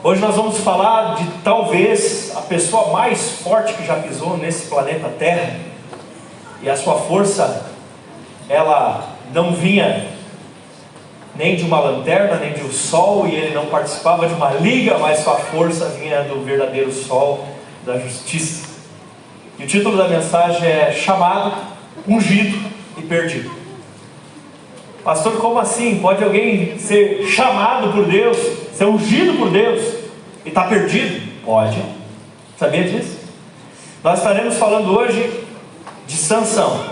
Hoje nós vamos falar de talvez a pessoa mais forte que já pisou nesse planeta Terra. E a sua força, ela não vinha nem de uma lanterna, nem de um sol, e ele não participava de uma liga, mas sua força vinha do verdadeiro sol da justiça. E o título da mensagem é Chamado, Ungido e Perdido. Pastor, como assim? Pode alguém ser chamado por Deus, ser ungido por Deus e estar perdido? Pode. Sabia disso? Nós estaremos falando hoje de Sansão.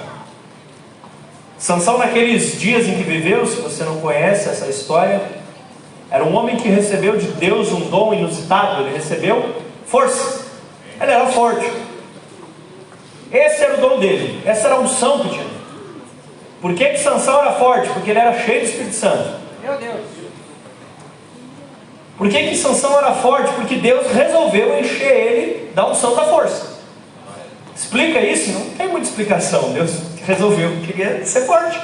Sansão, naqueles dias em que viveu, se você não conhece essa história, era um homem que recebeu de Deus um dom inusitado. Ele recebeu força. Ele era forte. Esse era o dom dele. Essa era a unção que tinha. Por que Sansão era forte? Porque ele era cheio do Espírito Santo. Meu Deus. Por que Sansão era forte? Porque Deus resolveu encher ele da unção da força. Explica isso? Não tem muita explicação. Deus resolveu que queria ser forte.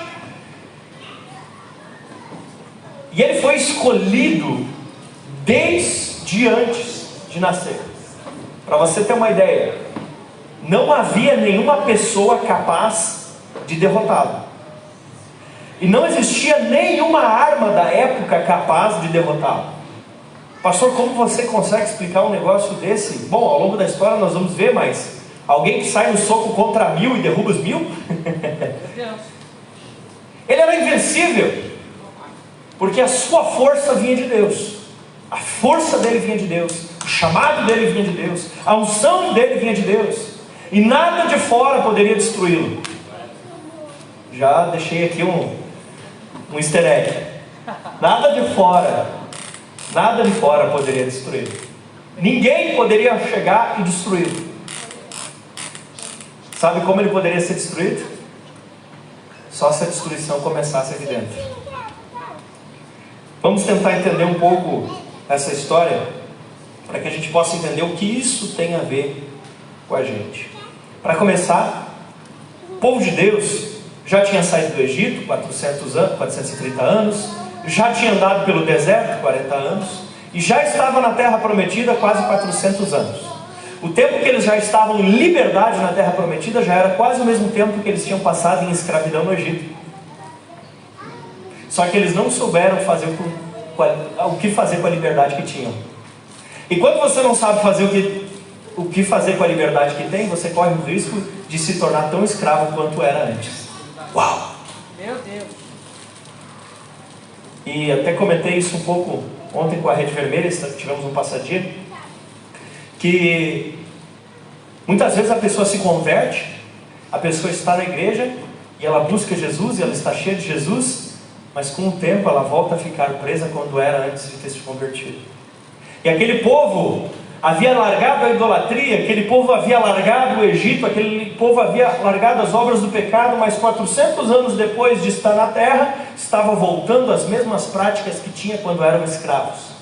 E ele foi escolhido desde antes de nascer. Para você ter uma ideia, não havia nenhuma pessoa capaz de derrotá-lo. E não existia nenhuma arma da época capaz de derrotá-lo. Pastor, como você consegue explicar um negócio desse? Bom, ao longo da história nós vamos ver, mas alguém que sai no soco contra 1000 e derruba os 1000? Ele era invencível, porque a sua força vinha de Deus. A força dele vinha de Deus. O chamado dele vinha de Deus. A unção dele vinha de Deus. E nada de fora poderia destruí-lo. Já deixei aqui um easter egg. Nada de fora poderia destruí-lo. Ninguém poderia chegar e destruí-lo. Sabe como ele poderia ser destruído? Só se a destruição começasse aqui dentro. Vamos tentar entender um pouco essa história, para que a gente possa entender o que isso tem a ver com a gente. Para começar, o povo de Deus já tinha saído do Egito, 430 anos, já tinha andado pelo deserto, 40 anos, e já estava na terra prometida quase 400 anos. O tempo que eles já estavam em liberdade na terra prometida já era quase o mesmo tempo que eles tinham passado em escravidão no Egito. Só que eles não souberam fazer o que fazer com a liberdade que tinham. E quando você não sabe fazer o que fazer com a liberdade que tem, você corre o risco de se tornar tão escravo quanto era antes. Uau! Meu Deus. E até comentei isso um pouco ontem com a Rede Vermelha, tivemos um passadinho, que muitas vezes a pessoa se converte, a pessoa está na igreja e ela busca Jesus e ela está cheia de Jesus, mas com o tempo ela volta a ficar presa quando era antes de ter se convertido. E aquele povo havia largado a idolatria, aquele povo havia largado o Egito, aquele povo havia largado as obras do pecado, mas 400 anos depois de estar na terra, estava voltando às mesmas práticas que tinha quando eram escravos.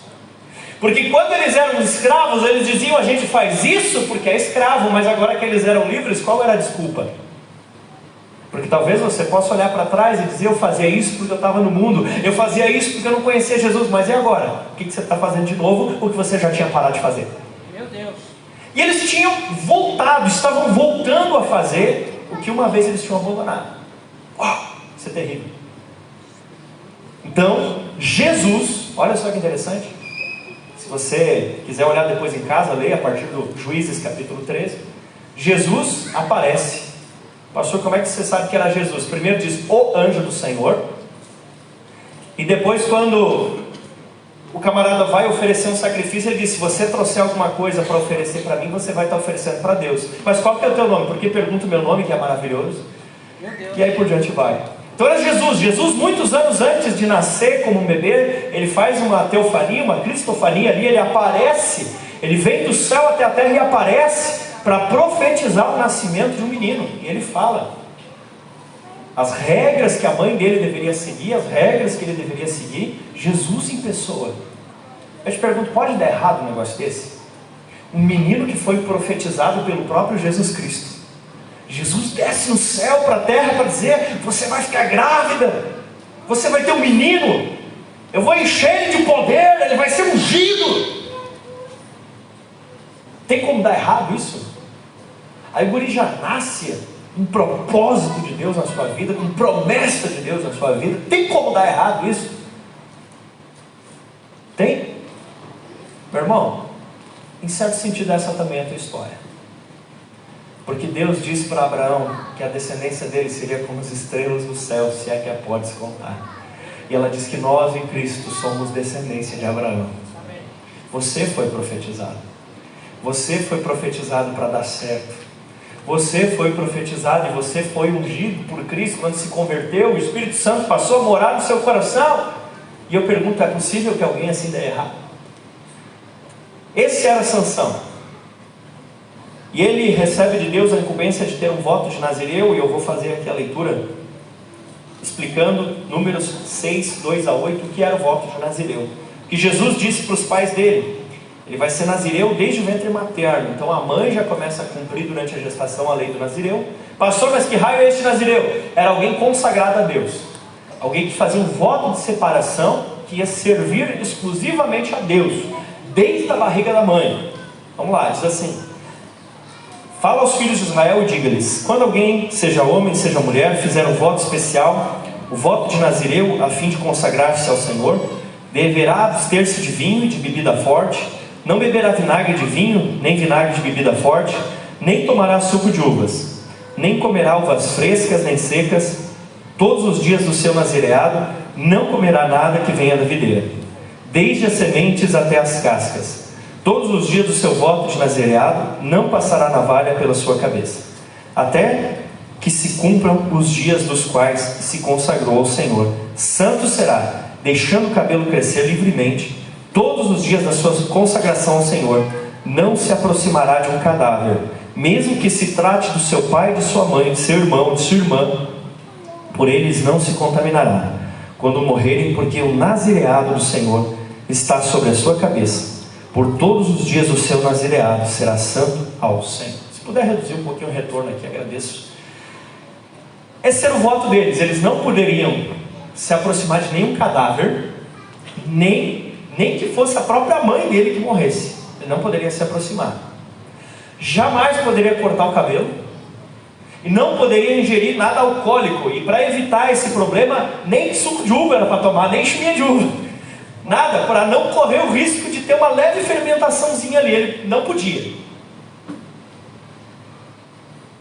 Porque quando eles eram escravos, eles diziam: a gente faz isso porque é escravo, mas agora que eles eram livres, qual era a desculpa? Porque talvez você possa olhar para trás e dizer: eu fazia isso porque eu estava no mundo, eu fazia isso porque eu não conhecia Jesus, mas e agora? O que você está fazendo de novo, o que você já tinha parado de fazer? Meu Deus. E eles tinham voltado, estavam voltando a fazer o que uma vez eles tinham abandonado. Uau, isso é terrível. Então, Jesus, olha só que interessante. Se você quiser olhar depois em casa, leia a partir do Juízes capítulo 13. Jesus aparece. Pastor, como é que você sabe que era Jesus? Primeiro diz o anjo do Senhor. E depois, quando o camarada vai oferecer um sacrifício, ele diz: se você trouxer alguma coisa para oferecer para mim, você vai estar oferecendo para Deus. Mas qual que é o teu nome? Porque pergunta o meu nome, que é maravilhoso. Meu Deus. E aí por diante vai. Então era Jesus. Jesus, muitos anos antes de nascer como um bebê, ele faz uma teofania, uma cristofania ali, ele aparece, ele vem do céu até a terra e aparece para profetizar o nascimento de um menino. E ele fala as regras que a mãe dele deveria seguir, as regras que ele deveria seguir. Jesus em pessoa. Eu te pergunto, pode dar errado um negócio desse? Um menino que foi profetizado pelo próprio Jesus Cristo. Jesus desce no céu para a terra para dizer: você vai ficar grávida, você vai ter um menino, eu vou encher ele de poder, ele vai ser ungido. Tem como dar errado isso? Aí o guri já nasce um propósito de Deus na sua vida, com promessa de Deus na sua vida. Tem como dar errado isso? Tem? Meu irmão, em certo sentido essa também é a tua história. Porque Deus disse para Abraão que a descendência dele seria como as estrelas do céu, se é que a pode se contar. E ela diz que nós em Cristo somos descendência de Abraão. Você foi profetizado. Você foi profetizado para dar certo. Você foi profetizado e você foi ungido por Cristo quando se converteu. O Espírito Santo passou a morar no seu coração. E eu pergunto, é possível que alguém assim dê errado? Esse era Sansão. E ele recebe de Deus a incumbência de ter um voto de Nazireu. E eu vou fazer aqui a leitura explicando Números 6, 2 a 8, o que era o voto de Nazireu. Que Jesus disse para os pais dele: ele vai ser Nazireu desde o ventre materno. Então a mãe já começa a cumprir durante a gestação a lei do Nazireu. Pastor, mas que raio é este Nazireu? Era alguém consagrado a Deus, alguém que fazia um voto de separação, que ia servir exclusivamente a Deus, desde a barriga da mãe. Vamos lá, diz assim: fala aos filhos de Israel e diga-lhes: quando alguém, seja homem, seja mulher, fizer um voto especial, o voto de Nazireu, a fim de consagrar-se ao Senhor, deverá abster-se de vinho e de bebida forte, não beberá vinagre de vinho, nem vinagre de bebida forte, nem tomará suco de uvas, nem comerá uvas frescas nem secas. Todos os dias do seu nazireado não comerá nada que venha da videira, desde as sementes até as cascas. Todos os dias do seu voto de nazireado não passará navalha pela sua cabeça, até que se cumpram os dias dos quais se consagrou ao Senhor. Santo será, deixando o cabelo crescer livremente. Todos os dias da sua consagração ao Senhor não se aproximará de um cadáver, mesmo que se trate do seu pai, de sua mãe, de seu irmão, de sua irmã. Por eles não se contaminará quando morrerem, porque o nazireado do Senhor está sobre a sua cabeça. Por todos os dias do seu nazireado será santo ao Senhor. Se puder reduzir um pouquinho o retorno aqui, agradeço. Esse era o voto deles. Eles não poderiam se aproximar de nenhum cadáver, nem que fosse a própria mãe dele que morresse. Ele não poderia se aproximar. Jamais poderia cortar o cabelo, e não poderia ingerir nada alcoólico. E para evitar esse problema, nem suco de uva era para tomar, nem chuminha de uva, nada, para não correr o risco de ter uma leve fermentaçãozinha ali. Ele não podia.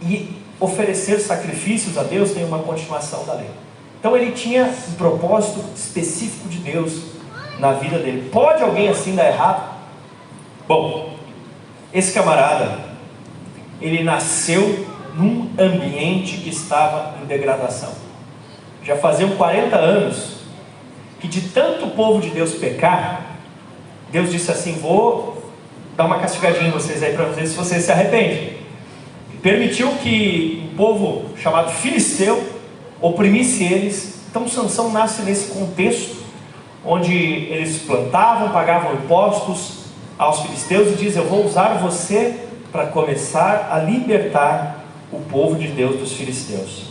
E oferecer sacrifícios a Deus tem uma continuação da lei. Então ele tinha um propósito específico de Deus na vida dele. Pode alguém assim dar errado? Bom, esse camarada, ele nasceu num ambiente que estava em degradação. Já faziam 40 anos que, de tanto o povo de Deus pecar, Deus disse assim: vou dar uma castigadinha em vocês aí para ver se vocês se arrependem. E permitiu que um povo chamado filisteu oprimisse eles. Então Sansão nasce nesse contexto, onde eles plantavam, pagavam impostos aos filisteus, e diz: eu vou usar você para começar a libertar o povo de Deus dos filisteus.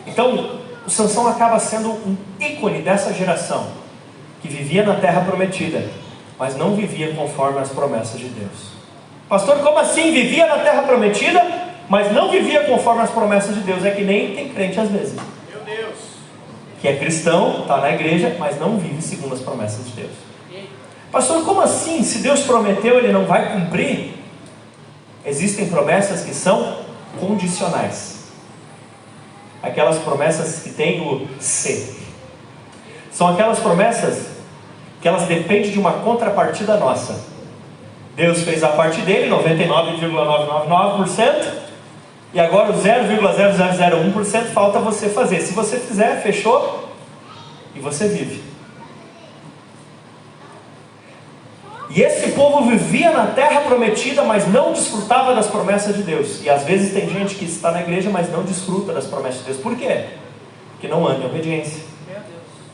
Então o Sansão acaba sendo um ícone dessa geração, que vivia na terra prometida, mas não vivia conforme as promessas de Deus. Pastor, como assim? Vivia na terra prometida, mas não vivia conforme as promessas de Deus? É que nem tem crente às vezes, Meu Deus, que é cristão, está na igreja, mas não vive segundo as promessas de Deus. Pastor, como assim? Se Deus prometeu, Ele não vai cumprir? Existem promessas que são condicionais. Aquelas promessas que tem o se. São aquelas promessas que elas dependem de uma contrapartida nossa. Deus fez a parte dele, 99,999%, e agora o 0,0001% falta você fazer. Se você fizer, fechou, e você vive. E esse povo vivia na terra prometida, mas não desfrutava das promessas de Deus. E às vezes tem gente que está na igreja, mas não desfruta das promessas de Deus. Por quê? Porque não anda em obediência,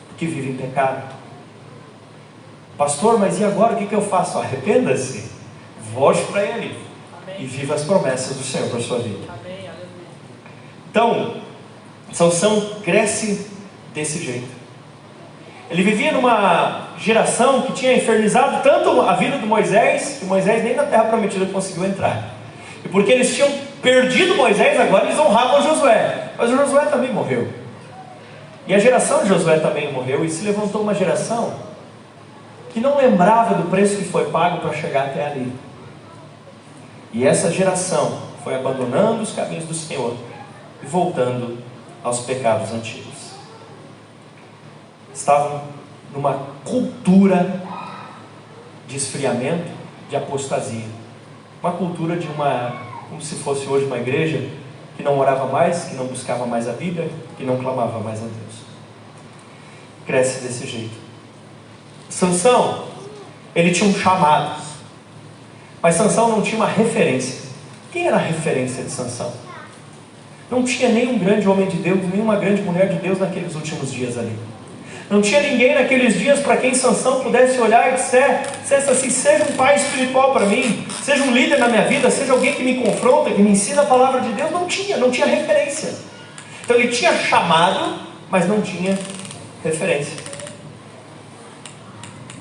porque vive em pecado. Pastor, mas e agora o que eu faço? Arrependa-se, volte para Ele. Amém. E viva as promessas do Senhor para a sua vida. Amém. Então, Sansão cresce desse jeito. Ele vivia numa geração que tinha infernizado tanto a vida de Moisés, que Moisés nem na terra prometida conseguiu entrar. E porque eles tinham perdido Moisés, agora eles honravam Josué. Mas o Josué também morreu. E a geração de Josué também morreu. E se levantou uma geração que não lembrava do preço que foi pago para chegar até ali. E essa geração foi abandonando os caminhos do Senhor e voltando aos pecados antigos. Estavam numa cultura de esfriamento, de apostasia. Uma cultura de como se fosse hoje uma igreja que não orava mais, que não buscava mais a Bíblia, que não clamava mais a Deus. Cresce desse jeito. Sansão, ele tinha um chamado, mas Sansão não tinha uma referência. Quem era a referência de Sansão? Não tinha nenhum grande homem de Deus, nenhuma grande mulher de Deus naqueles últimos dias ali. Não tinha ninguém naqueles dias para quem Sansão pudesse olhar e dissesse assim: seja um pai espiritual para mim, seja um líder na minha vida, seja alguém que me confronta, que me ensina a palavra de Deus. Não tinha referência. Então ele tinha chamado, mas não tinha referência.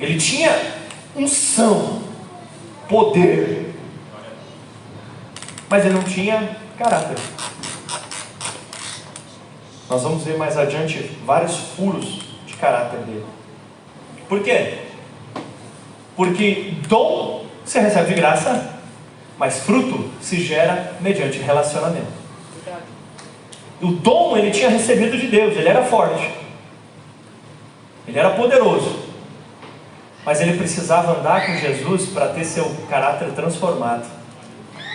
Ele tinha unção, poder, mas ele não tinha caráter. Nós vamos ver mais adiante vários furos de caráter dele. Por quê? Porque dom se recebe de graça, mas fruto se gera mediante relacionamento. O dom ele tinha recebido de Deus, ele era forte, ele era poderoso, mas ele precisava andar com Jesus para ter seu caráter transformado.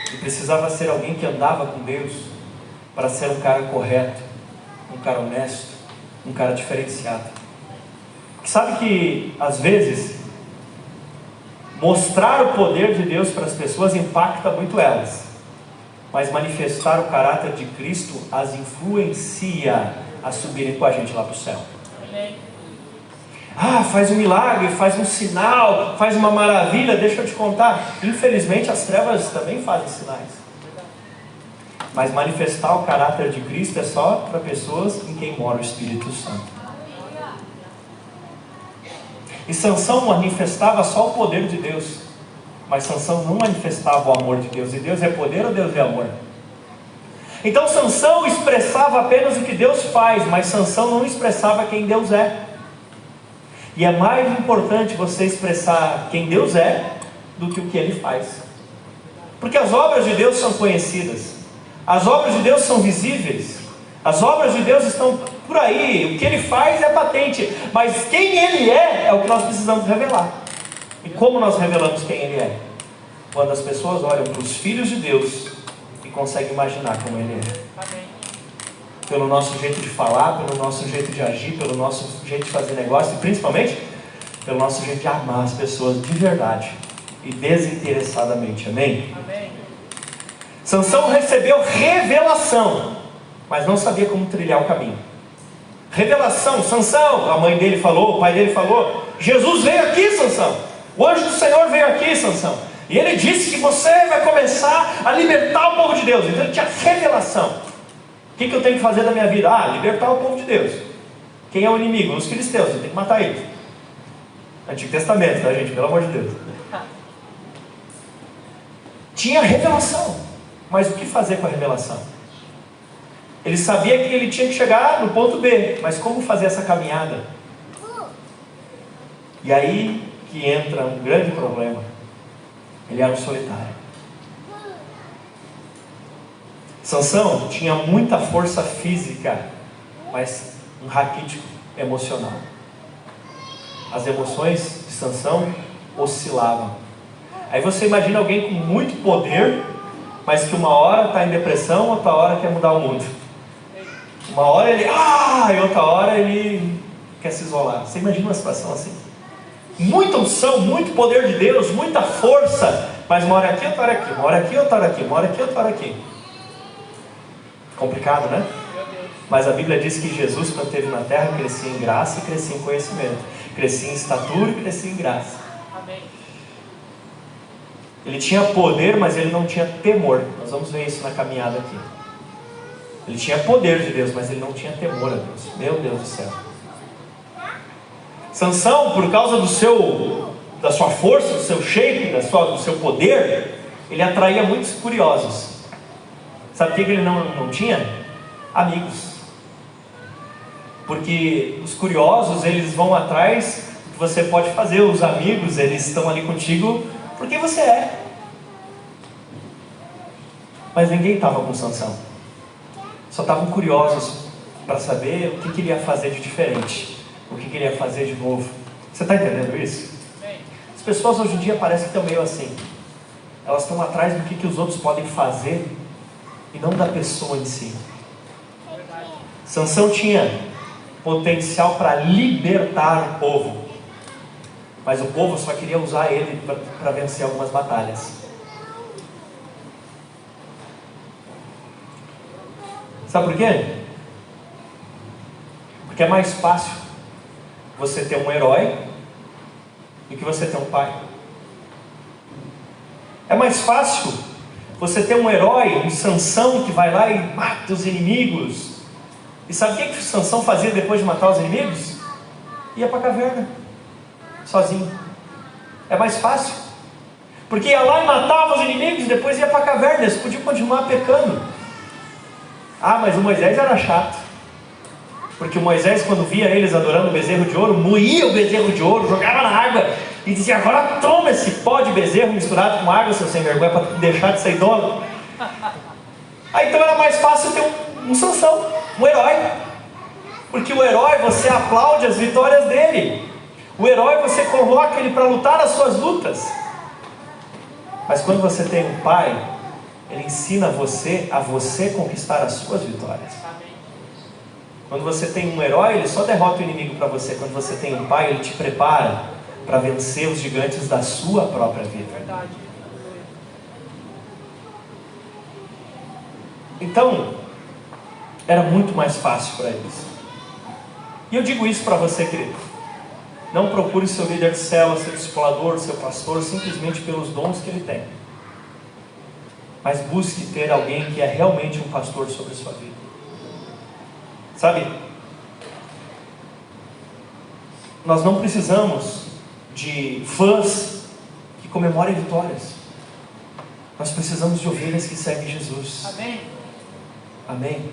Ele precisava ser alguém que andava com Deus para ser um cara correto, um cara honesto, um cara diferenciado. Sabe que às vezes mostrar o poder de Deus para as pessoas impacta muito elas, mas manifestar o caráter de Cristo as influencia a subirem com a gente lá para o céu. Faz um milagre, faz um sinal, faz uma maravilha. Deixa eu te contar, infelizmente as trevas também fazem sinais, mas manifestar o caráter de Cristo é só para pessoas em quem mora o Espírito Santo. E Sansão manifestava só o poder de Deus, mas Sansão não manifestava o amor de Deus. E Deus é poder ou Deus é amor? Então Sansão expressava apenas o que Deus faz, mas Sansão não expressava quem Deus é. E é mais importante você expressar quem Deus é do que o que Ele faz, porque as obras de Deus são conhecidas, as obras de Deus são visíveis, as obras de Deus estão por aí, o que Ele faz é patente, mas quem Ele é o que nós precisamos revelar. E como nós revelamos quem Ele é? Quando as pessoas olham para os filhos de Deus e conseguem imaginar como Ele é. Amém. Pelo nosso jeito de falar, pelo nosso jeito de agir, pelo nosso jeito de fazer negócio e principalmente pelo nosso jeito de amar as pessoas de verdade e desinteressadamente. Amém? Amém. Sansão recebeu revelação, mas não sabia como trilhar o caminho. Revelação, Sansão, a mãe dele falou, o pai dele falou: Jesus veio aqui, Sansão, o anjo do Senhor veio aqui, Sansão, e ele disse que você vai começar a libertar o povo de Deus. Então ele tinha revelação. O que eu tenho que fazer da minha vida? Libertar o povo de Deus. Quem é o inimigo? Os filisteus, eu tenho que matar eles. Antigo Testamento, tá, gente? Pelo amor de Deus. Tinha revelação, mas o que fazer com a revelação? Ele sabia que ele tinha que chegar no ponto B, mas como fazer essa caminhada? E aí que entra um grande problema. Ele era um solitário. Sansão tinha muita força física, mas um raquítico emocional. As emoções de Sansão oscilavam. Aí você imagina alguém com muito poder, mas que uma hora está em depressão, outra hora quer mudar o mundo. Uma hora ele e outra hora ele quer se isolar. Você imagina uma situação assim? Muita unção, muito poder de Deus, muita força, mas uma hora aqui, outra hora aqui, uma hora aqui, outra hora aqui, uma hora aqui, outra hora aqui. Complicado, né? Mas a Bíblia diz que Jesus, quando esteve na terra, crescia em graça e crescia em conhecimento, crescia em estatura e crescia em graça. Amém. Ele tinha poder, mas ele não tinha temor. Nós vamos ver isso na caminhada aqui. Ele tinha poder de Deus, mas ele não tinha temor a Deus. Meu Deus do céu. Sansão, por causa da sua força, do seu shape, do seu poder, ele atraía muitos curiosos. Sabe o que ele não tinha? Amigos. Porque os curiosos, eles vão atrás do que você pode fazer. Os amigos, eles estão ali contigo porque você é. Mas ninguém estava com Sansão. Só estavam curiosos para saber o que ele ia fazer de diferente, o que ele ia fazer de novo. Você está entendendo isso? As pessoas hoje em dia parecem que estão meio assim. Elas estão atrás do que os outros podem fazer e não da pessoa em si. Sansão tinha potencial para libertar o povo, mas o povo só queria usar ele para vencer algumas batalhas. Sabe por quê? Porque é mais fácil você ter um herói do que você ter um pai. É mais fácil você ter um herói, um Sansão que vai lá e mata os inimigos. E sabe o que Sansão fazia depois de matar os inimigos? Ia para a caverna, sozinho. É mais fácil, porque ia lá e matava os inimigos e depois ia para a caverna. Eles podiam continuar pecando. Ah, mas o Moisés era chato, porque o Moisés, quando via eles adorando o bezerro de ouro, moía o bezerro de ouro, jogava na água e dizia: agora toma esse pó de bezerro misturado com água, seu sem vergonha, para deixar de ser idólatra. Aí então era mais fácil ter um Sansão, um herói, porque o herói você aplaude as vitórias dele, o herói você coloca ele para lutar as suas lutas. Mas quando você tem um pai, ele ensina a você conquistar as suas vitórias. Quando você tem um herói, ele só derrota o inimigo para você. Quando você tem um pai, ele te prepara para vencer os gigantes da sua própria vida. Então, era muito mais fácil para eles. E eu digo isso para você, querido. Não procure seu líder de célula, seu discipulador, seu pastor, simplesmente pelos dons que ele tem. Mas busque ter alguém que é realmente um pastor sobre a sua vida. Sabe? Nós não precisamos de fãs que comemorem vitórias. Nós precisamos de ovelhas que seguem Jesus. Amém. Amém.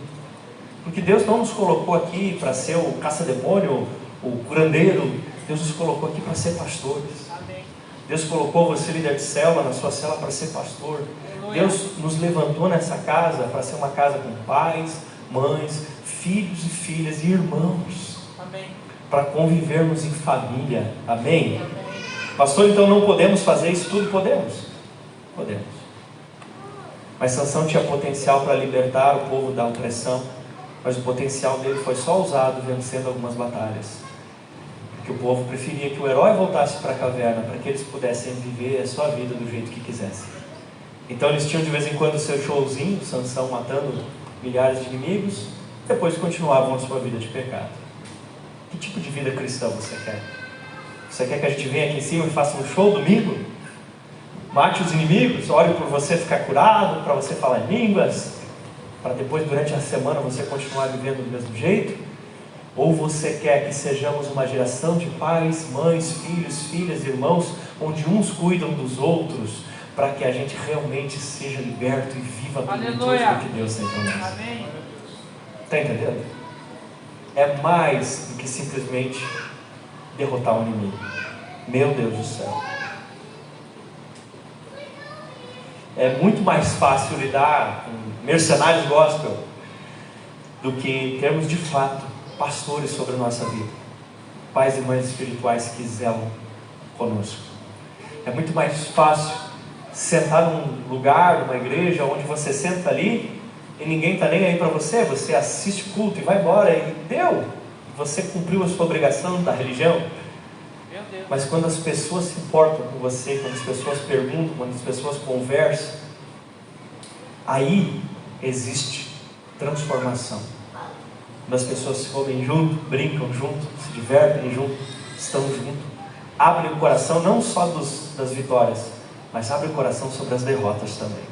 Porque Deus não nos colocou aqui para ser o caça-demônio, o curandeiro. Deus nos colocou aqui para ser pastores. Amém. Deus colocou você, líder de célula, na sua célula para ser pastor. Deus nos levantou nessa casa para ser uma casa com pais, mães, filhos e filhas e irmãos. Amém. Para convivermos em família. Amém? Pastor, então não podemos fazer isso tudo? Podemos. Podemos. Mas Sansão tinha potencial para libertar o povo da opressão, mas o potencial dele foi só usado vencendo algumas batalhas. Porque o povo preferia que o herói voltasse para a caverna, para que eles pudessem viver a sua vida do jeito que quisessem. Então eles tinham de vez em quando o seu showzinho, Sansão matando milhares de inimigos, depois continuavam a sua vida de pecado. Que tipo de vida cristã você quer? Você quer que a gente venha aqui em cima e faça um show domingo? Mate os inimigos, ore por você ficar curado, para você falar em línguas, para depois durante a semana você continuar vivendo do mesmo jeito? Ou você quer que sejamos uma geração de pais, mães, filhos, filhas, irmãos, onde uns cuidam dos outros, para que a gente realmente seja liberto e viva a plenitude do que Deus tem para nós? Amém. Está entendendo? É mais do que simplesmente derrotar o inimigo. Meu Deus do céu. É muito mais fácil lidar com mercenários gospel do que termos de fato pastores sobre a nossa vida, pais e mães espirituais que zelam conosco. É muito mais fácil sentar num lugar, numa igreja, onde você senta ali e ninguém está nem aí para você, você assiste culto e vai embora e deu, você cumpriu a sua obrigação da religião. Mas quando as pessoas se importam com você, quando as pessoas perguntam, quando as pessoas conversam, aí existe transformação. Quando as pessoas se comem junto, brincam junto, se divertem junto, estão junto, abrem o coração não só das vitórias, mas abrem o coração sobre as derrotas também.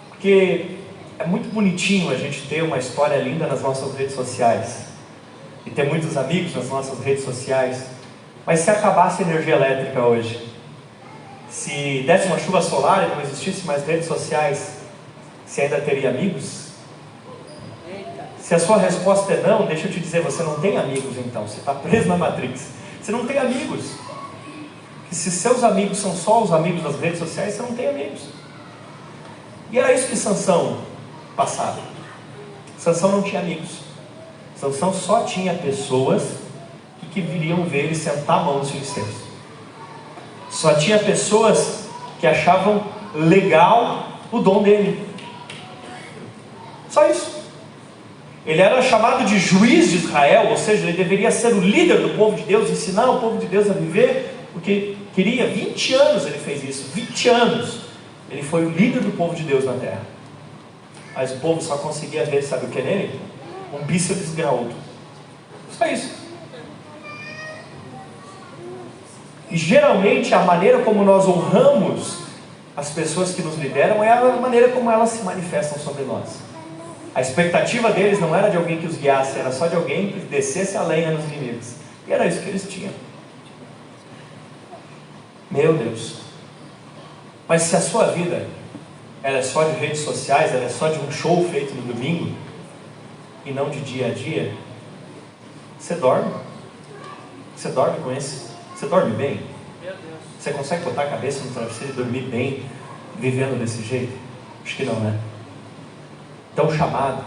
Porque é muito bonitinho a gente ter uma história linda nas nossas redes sociais. e ter muitos amigos nas nossas redes sociais. Mas se acabasse a energia elétrica hoje, se desse uma chuva solar e não existisse mais redes sociais, você ainda teria amigos? Se a sua resposta é não, deixa eu te dizer, você não tem amigos então, você está preso na Matrix. Você não tem amigos. E se seus amigos são só os amigos das redes sociais, você não tem amigos. E era isso que Sansão passava. Sansão não tinha amigos. Sansão só tinha pessoas que viriam ver ele sentar a mão nos filisteus. Só tinha pessoas que achavam legal o dom dele. Só isso. Ele era chamado de juiz de Israel, ou seja, ele deveria ser o líder do povo de Deus, ensinar o povo de Deus a viver o que queria. 20 anos ele fez isso, 20 anos. Ele foi o líder do povo de Deus na terra. Mas o povo só conseguia ver, sabe o que nele? Um bíceps graúdo. Só isso. E geralmente a maneira como nós honramos as pessoas que nos lideram é a maneira como elas se manifestam sobre nós. A expectativa deles não era de alguém que os guiasse, era só de alguém que descesse a lenha nos inimigos. E era isso que eles tinham. Meu Deus. Mas se a sua vida ela é só de redes sociais, ela é só de um show feito no domingo, e não de dia a dia, você dorme? Você dorme com esse? Você dorme bem? Meu Deus. Você consegue botar a cabeça no travesseiro e dormir bem, vivendo desse jeito? Acho que não, né? Então o chamado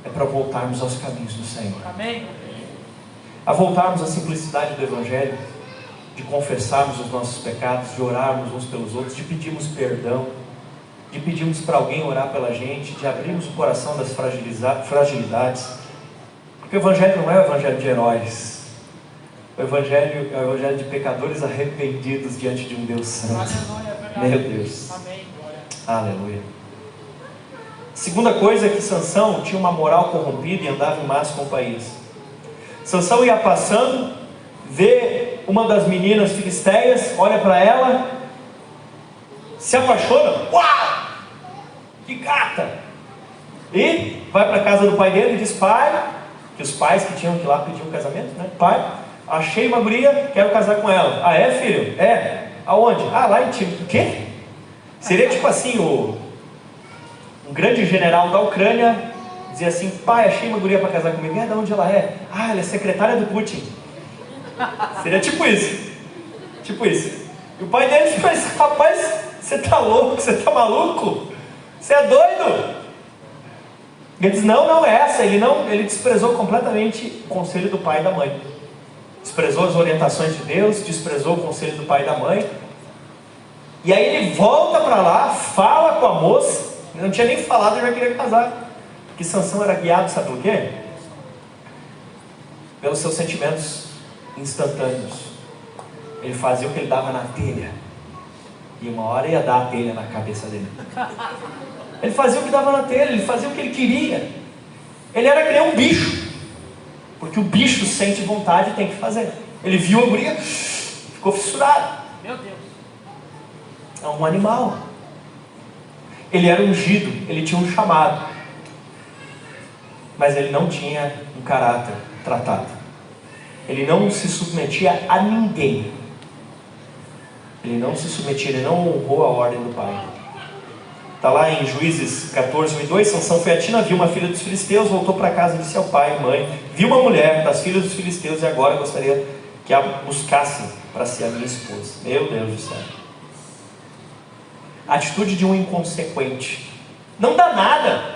é para voltarmos aos caminhos do Senhor. Amém. A voltarmos à simplicidade do Evangelho, de confessarmos os nossos pecados, de orarmos uns pelos outros, de pedirmos perdão, de pedirmos para alguém orar pela gente, de abrirmos o coração das fragilidades. Porque o Evangelho não é o Evangelho de heróis. O Evangelho é o Evangelho de pecadores arrependidos diante de um Deus santo. Aleluia, é verdade. Meu Deus. Amém. Aleluia. Segunda coisa é que Sansão tinha uma moral corrompida e andava em más companhias. Sansão ia passando, vê uma das meninas filisteias, olha para ela, se apaixona. Uau! Que gata! E vai para a casa do pai dele e diz: pai, que os pais que tinham que ir lá pedir um casamento, né? Pai, achei uma guria, quero casar com ela. Ah, é, filho? É. Aonde? Ah, lá em Tiro. O quê? Seria tipo assim, um grande general da Ucrânia dizia assim: pai, achei uma guria para casar comigo. De onde ela é? Ah, ela é secretária do Putin. Seria tipo isso. Tipo isso. E o pai dele disse: mas rapaz, você tá louco? Você tá maluco? Você é doido? Ele diz: não é essa. Ele desprezou completamente o conselho do pai e da mãe. Desprezou as orientações de Deus, desprezou o conselho do pai e da mãe. E aí ele volta para lá, fala com a moça. Ele não tinha nem falado e já queria casar. Porque Sansão era guiado, sabe por quê? Pelos seus sentimentos instantâneos. Ele fazia o que ele dava na telha. E uma hora ia dar a telha na cabeça dele. Ele fazia o que dava na telha, ele fazia o que ele queria. Ele era que nem um bicho. Porque o bicho sente vontade e tem que fazer. Ele viu a guria, ficou fissurado. Meu Deus. É um animal. Ele era ungido, ele tinha um chamado. Mas ele não tinha um caráter tratado. Ele não se submetia a ninguém. Ele não se submetia, ele não honrou a ordem do pai. Está lá em Juízes 14, 1 e 2. Sansão foi a Tina, viu uma filha dos filisteus, voltou para casa e disse ao pai e mãe: vi uma mulher das filhas dos filisteus e agora gostaria que a buscassem para ser a minha esposa. Meu Deus do céu. A atitude de um inconsequente. Não dá nada.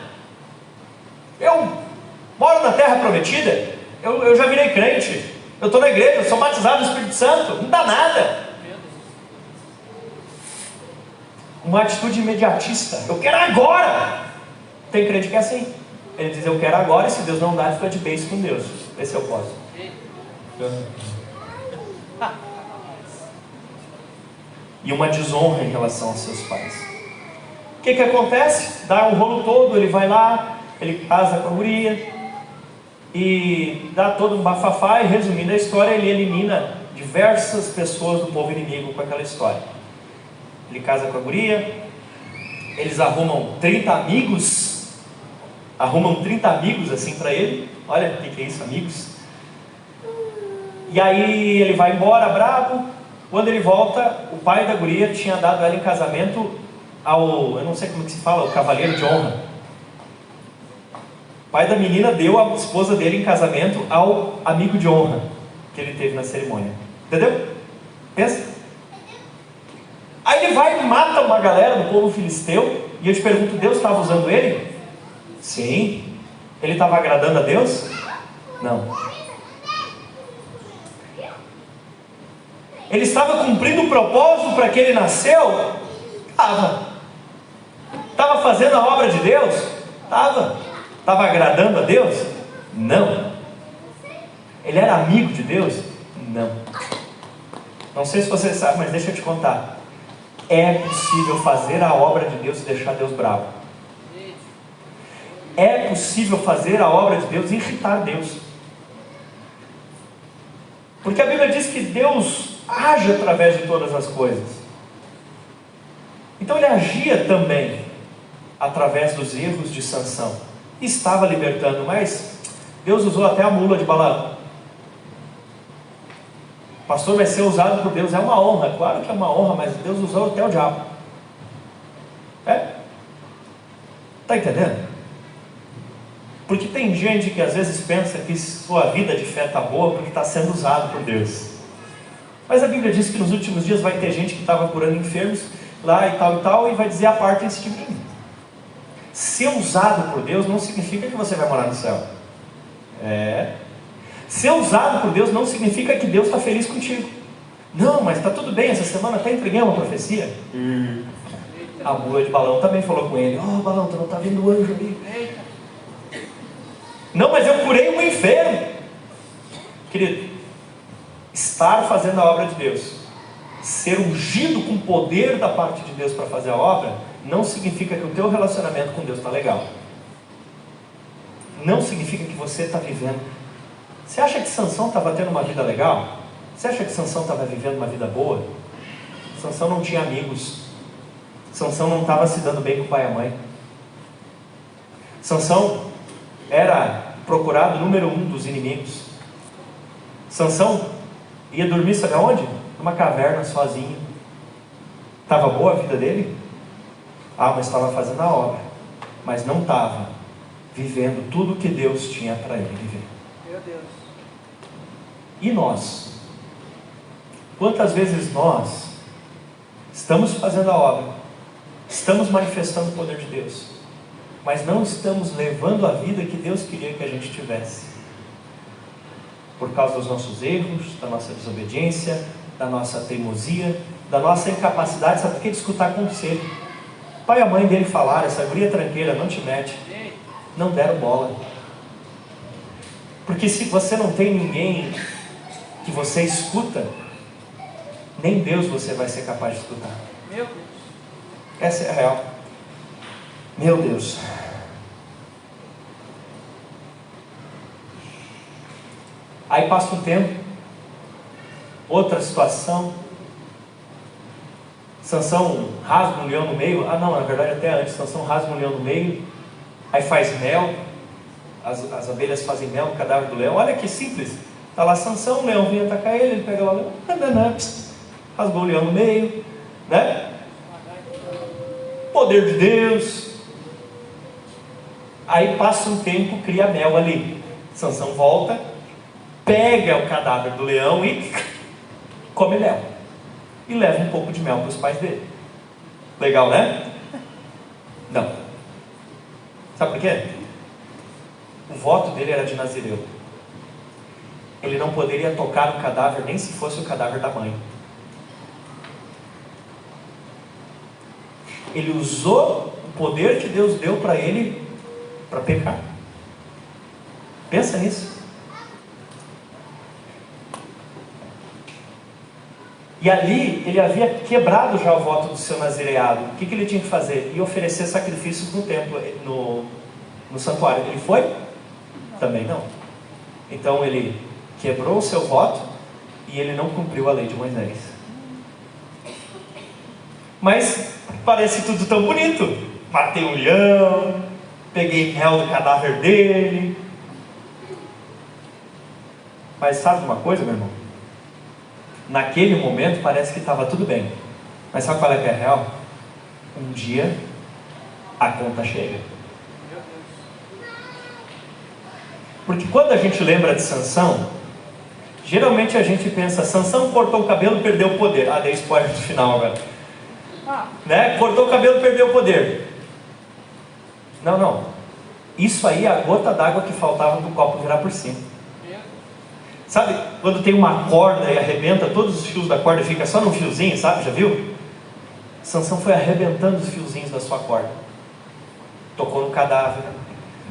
Eu moro na terra prometida. Eu já virei crente. Eu estou na igreja, eu sou batizado no Espírito Santo. Não dá nada. Uma atitude imediatista. Eu quero agora. Tem crente que é assim. Ele diz: eu quero agora, e se Deus não dá, ele fica de beijo com Deus. Esse eu posso. E uma desonra em relação aos seus pais. O que acontece? Dá um rolo todo, ele vai lá, ele casa com a guria e dá todo um bafafá. E resumindo a história, ele elimina diversas pessoas do povo inimigo com aquela história. Ele casa com a guria, eles arrumam 30 amigos assim para ele. Olha o que é isso, amigos. E aí ele vai embora, bravo. Quando ele volta, o pai da guria tinha dado ela em casamento ao, eu não sei como que se fala, o cavaleiro de honra. O pai da menina deu a esposa dele em casamento ao amigo de honra que ele teve na cerimônia. Entendeu? Pensa. Aí ele vai e mata uma galera do povo filisteu. E eu te pergunto, Deus estava usando ele? Sim. Ele estava agradando a Deus? Não. Ele estava cumprindo o propósito para que ele nasceu? Estava fazendo a obra de Deus? Estava agradando a Deus? Não. Ele era amigo de Deus? Não. Não sei se você sabe, mas deixa eu te contar. É possível fazer a obra de Deus e deixar Deus bravo. É possível fazer a obra de Deus e irritar Deus. Porque a Bíblia diz que Deus age através de todas as coisas. Então ele agia também através dos erros de Sansão. Estava libertando, mas Deus usou até a mula de Balaão. O pastor vai ser usado por Deus, é uma honra, claro que é uma honra, mas Deus usou até o diabo. Está entendendo? Porque tem gente que às vezes pensa que sua vida de fé está boa porque está sendo usado por Deus. Mas a Bíblia diz que nos últimos dias vai ter gente que estava curando enfermos lá e tal, e vai dizer: apartem-se de mim. Ser usado por Deus não significa que você vai morar no céu. Ser usado por Deus não significa que Deus está feliz contigo. Não, mas está tudo bem, essa semana até entreguei uma profecia. A mula de Balaão também falou com ele: Balaão, tu não está vendo o anjo ali? Não, mas eu curei um enfermo. Querido, estar fazendo a obra de Deus, ser ungido com poder da parte de Deus para fazer a obra, não significa que o teu relacionamento com Deus está legal. Não significa que você está vivendo. Você acha que Sansão estava tendo uma vida legal? Você acha que Sansão estava vivendo uma vida boa? Sansão não tinha amigos. Sansão não estava se dando bem com o pai e a mãe. Sansão era procurado número 1 dos inimigos. Sansão ia dormir, sabe aonde? Numa caverna, sozinho. Estava boa a vida dele? Mas estava fazendo a obra. Mas não estava vivendo tudo que Deus tinha para ele viver. Meu Deus. E nós? Quantas vezes nós estamos fazendo a obra, estamos manifestando o poder de Deus, mas não estamos levando a vida que Deus queria que a gente tivesse, por causa dos nossos erros, da nossa desobediência, da nossa teimosia, da nossa incapacidade, sabe por que? De escutar conselho. O pai e a mãe dele falaram: essa guria tranqueira, não te mete. Não deram bola. Porque se você não tem ninguém que você escuta, nem Deus você vai ser capaz de escutar. Meu Deus. Essa é a real. Meu Deus. Aí passa um tempo, outra situação. Sansão rasga um leão no meio. Não, na verdade até antes. Sansão rasga um leão no meio. Aí faz mel. As abelhas fazem mel no cadáver do leão. Olha que simples. Está lá Sansão, o leão vinha atacar ele. Ele pega lá o leão, rasgou o leão no meio, né? Poder de Deus. Aí passa um tempo, cria mel ali. Sansão volta, pega o cadáver do leão e come mel. E leva um pouco de mel para os pais dele. Legal, né? Não. Sabe por quê? O voto dele era de Nazireu. Ele não poderia tocar no cadáver, nem se fosse o cadáver da mãe. Ele usou o poder que Deus deu para ele para pecar. Pensa nisso. E ali ele havia quebrado já o voto do seu nazireado. O que ele tinha que fazer? Ia oferecer sacrifícios no templo, no santuário. Ele foi? Também não. Então ele quebrou o seu voto e ele não cumpriu a lei de Moisés. Mas parece tudo tão bonito. Matei um leão, peguei mel do cadáver dele. Mas sabe uma coisa, meu irmão? naquele momento parece que estava tudo bem. Mas sabe qual é que é a real? Um dia a conta chega. Porque quando a gente lembra de Sansão, geralmente a gente pensa, Sansão cortou o cabelo, perdeu o poder. Dei spoiler no final agora. Né? Cortou o cabelo, perdeu o poder. Não. Isso aí é a gota d'água que faltava para o copo virar por cima. Sabe, quando tem uma corda e arrebenta todos os fios da corda e fica só num fiozinho, sabe? Já viu? Sansão foi arrebentando os fiozinhos da sua corda. Tocou no cadáver.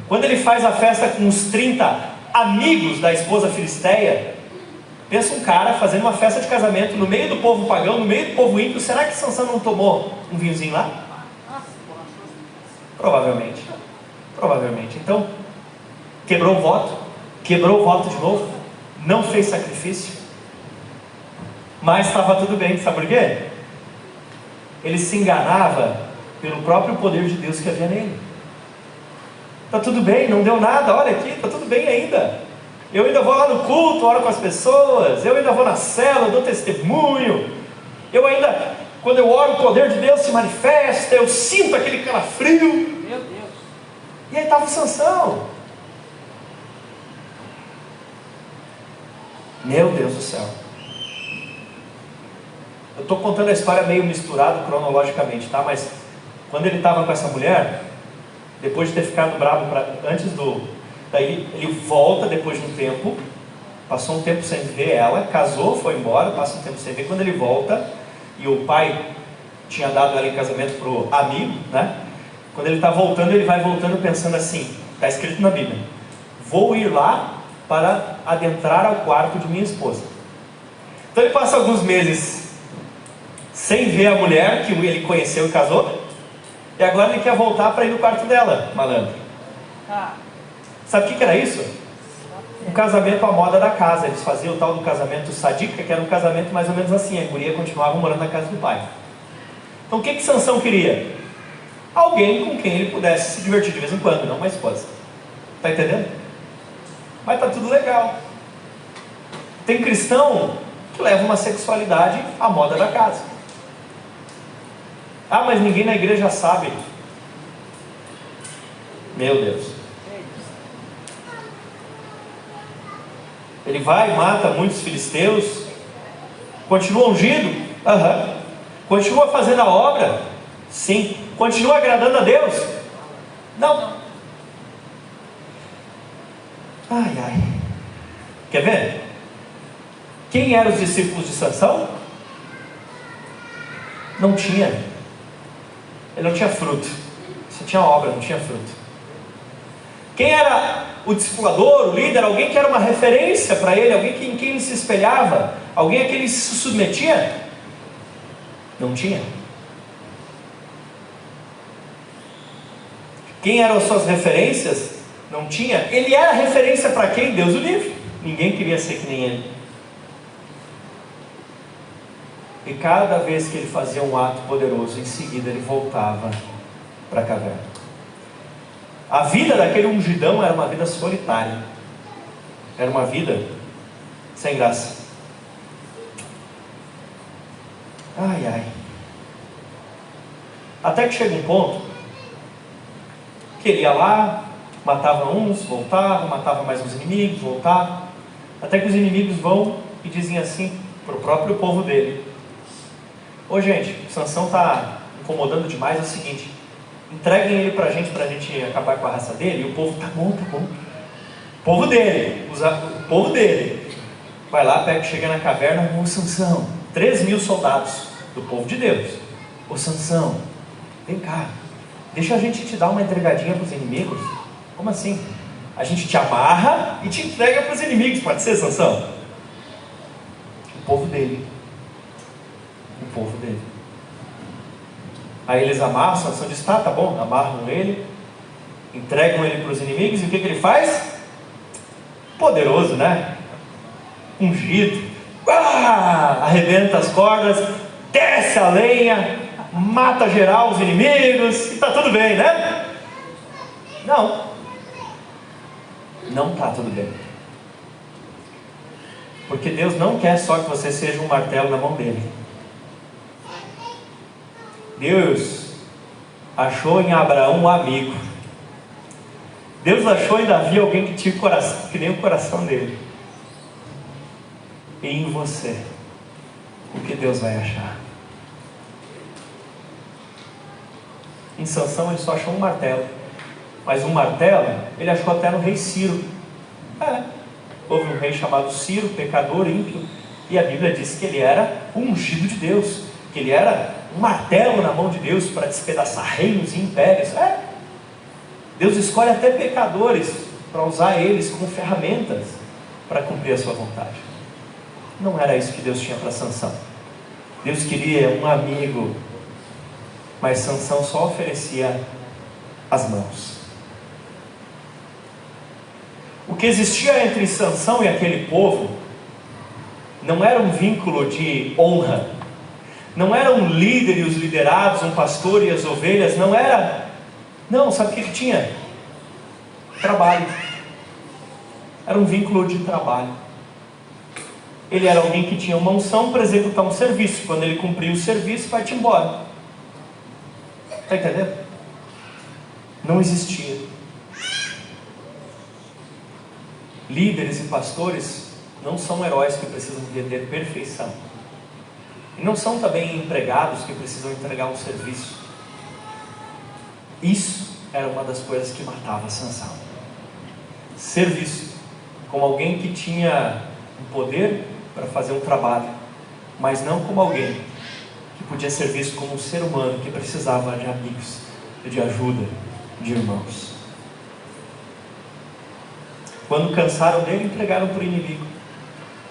Quando ele faz a festa com os 30 amigos da esposa filisteia, pensa um cara fazendo uma festa de casamento no meio do povo pagão, no meio do povo ímpio. Será que Sansão não tomou um vinhozinho lá? Provavelmente. Então, quebrou o voto de novo, não fez sacrifício, mas estava tudo bem. Sabe por quê? Ele se enganava pelo próprio poder de Deus que havia nele. Está tudo bem, não deu nada, olha aqui, está tudo bem ainda. Eu ainda vou lá no culto, oro com as pessoas, eu ainda vou na cela, dou testemunho. Eu ainda, quando eu oro, o poder de Deus se manifesta, eu sinto aquele calafrio. Meu Deus. E aí estava o Sansão. Meu Deus do céu. Eu estou contando a história meio misturado cronologicamente, tá? Mas quando ele estava com essa mulher, depois de ter ficado bravo daí ele volta depois de um tempo, passou um tempo sem ver ela, casou, foi embora, passa um tempo sem ver. Quando ele volta, e o pai tinha dado ela em casamento para o amigo, né? Quando ele está voltando, ele vai voltando pensando assim, está escrito na Bíblia: vou ir lá para adentrar ao quarto de minha esposa. Então ele passa alguns meses sem ver a mulher que ele conheceu e casou, e agora ele quer voltar para ir no quarto dela, malandro. Sabe o que era isso? Um casamento à moda da casa. Eles faziam o tal do casamento sadica, que era um casamento mais ou menos assim, a guria continuava morando na casa do pai. Então o que Sansão queria? Alguém com quem ele pudesse se divertir de vez em quando, não uma esposa. Está entendendo? Mas está tudo legal. Tem cristão que leva uma sexualidade à moda da casa. Mas ninguém na igreja sabe. Meu Deus. Ele vai e mata muitos filisteus. Continua ungido? Continua fazendo a obra? Sim. Continua agradando a Deus? Não. Quer ver? Quem eram os discípulos de Sansão? Não tinha. Ele não tinha fruto. Só tinha obra, não tinha fruto. Quem era o discipulador, o líder? Alguém que era uma referência para ele, alguém em quem ele se espelhava, alguém a quem ele se submetia? Não tinha. Quem eram as suas referências? Não tinha. Ele era referência para quem? Deus o livre. Ninguém queria ser que nem ele. E cada vez que ele fazia um ato poderoso, em seguida ele voltava para a caverna. A vida daquele ungidão era uma vida solitária. Era uma vida sem graça. Até que chega um ponto que ele ia lá, matava uns, voltava, matava mais uns inimigos, voltava, até que os inimigos vão e dizem assim para o próprio povo dele: gente, Sansão está incomodando demais, é o seguinte, entreguem ele para a gente acabar com a raça dele. E o povo: tá bom. O povo dele vai lá, chega na caverna: Sansão, 3.000 soldados do povo de Deus. Sansão, vem cá, deixa a gente te dar uma entregadinha para os inimigos. Como assim? A gente te amarra e te entrega para os inimigos, pode ser, Sansão? O povo dele. Aí eles amarram, Sansão diz: tá bom, amarram ele, entregam ele para os inimigos. E o que ele faz? Poderoso, né? Ungido, arrebenta as cordas, desce a lenha, mata geral os inimigos, e está tudo bem, né? Não está tudo bem. Porque Deus não quer só que você seja um martelo na mão dele. Deus achou em Abraão um amigo. Deus achou em Davi alguém que tinha coração, que nem o coração dele. E em você, o que Deus vai achar? Em Sansão ele só achou um martelo. Mas um martelo, ele achou até no rei Ciro. Houve um rei chamado Ciro, pecador, ímpio. E a Bíblia diz que ele era um ungido de Deus. Que ele era um martelo na mão de Deus para despedaçar reinos e impérios. Deus escolhe até pecadores para usar eles como ferramentas para cumprir a sua vontade. Não era isso que Deus tinha para Sansão. Deus queria um amigo, mas Sansão só oferecia as mãos. O que existia entre Sansão e aquele povo não era um vínculo de honra, não era um líder e os liderados, um pastor e as ovelhas, não, sabe o que ele tinha? Trabalho. Era um vínculo de trabalho. Ele era alguém que tinha uma unção para executar um serviço. Quando ele cumpria o serviço, vai-te embora. Está entendendo? Não existia. Líderes e pastores não são heróis que precisam ter perfeição. E não são também empregados que precisam entregar um serviço. Isso era uma das coisas que matava Sansão. Ser visto como alguém que tinha um poder para fazer um trabalho, mas não como alguém que podia ser visto como um ser humano que precisava de amigos, de ajuda, de irmãos. Quando cansaram dele, entregaram para o inimigo,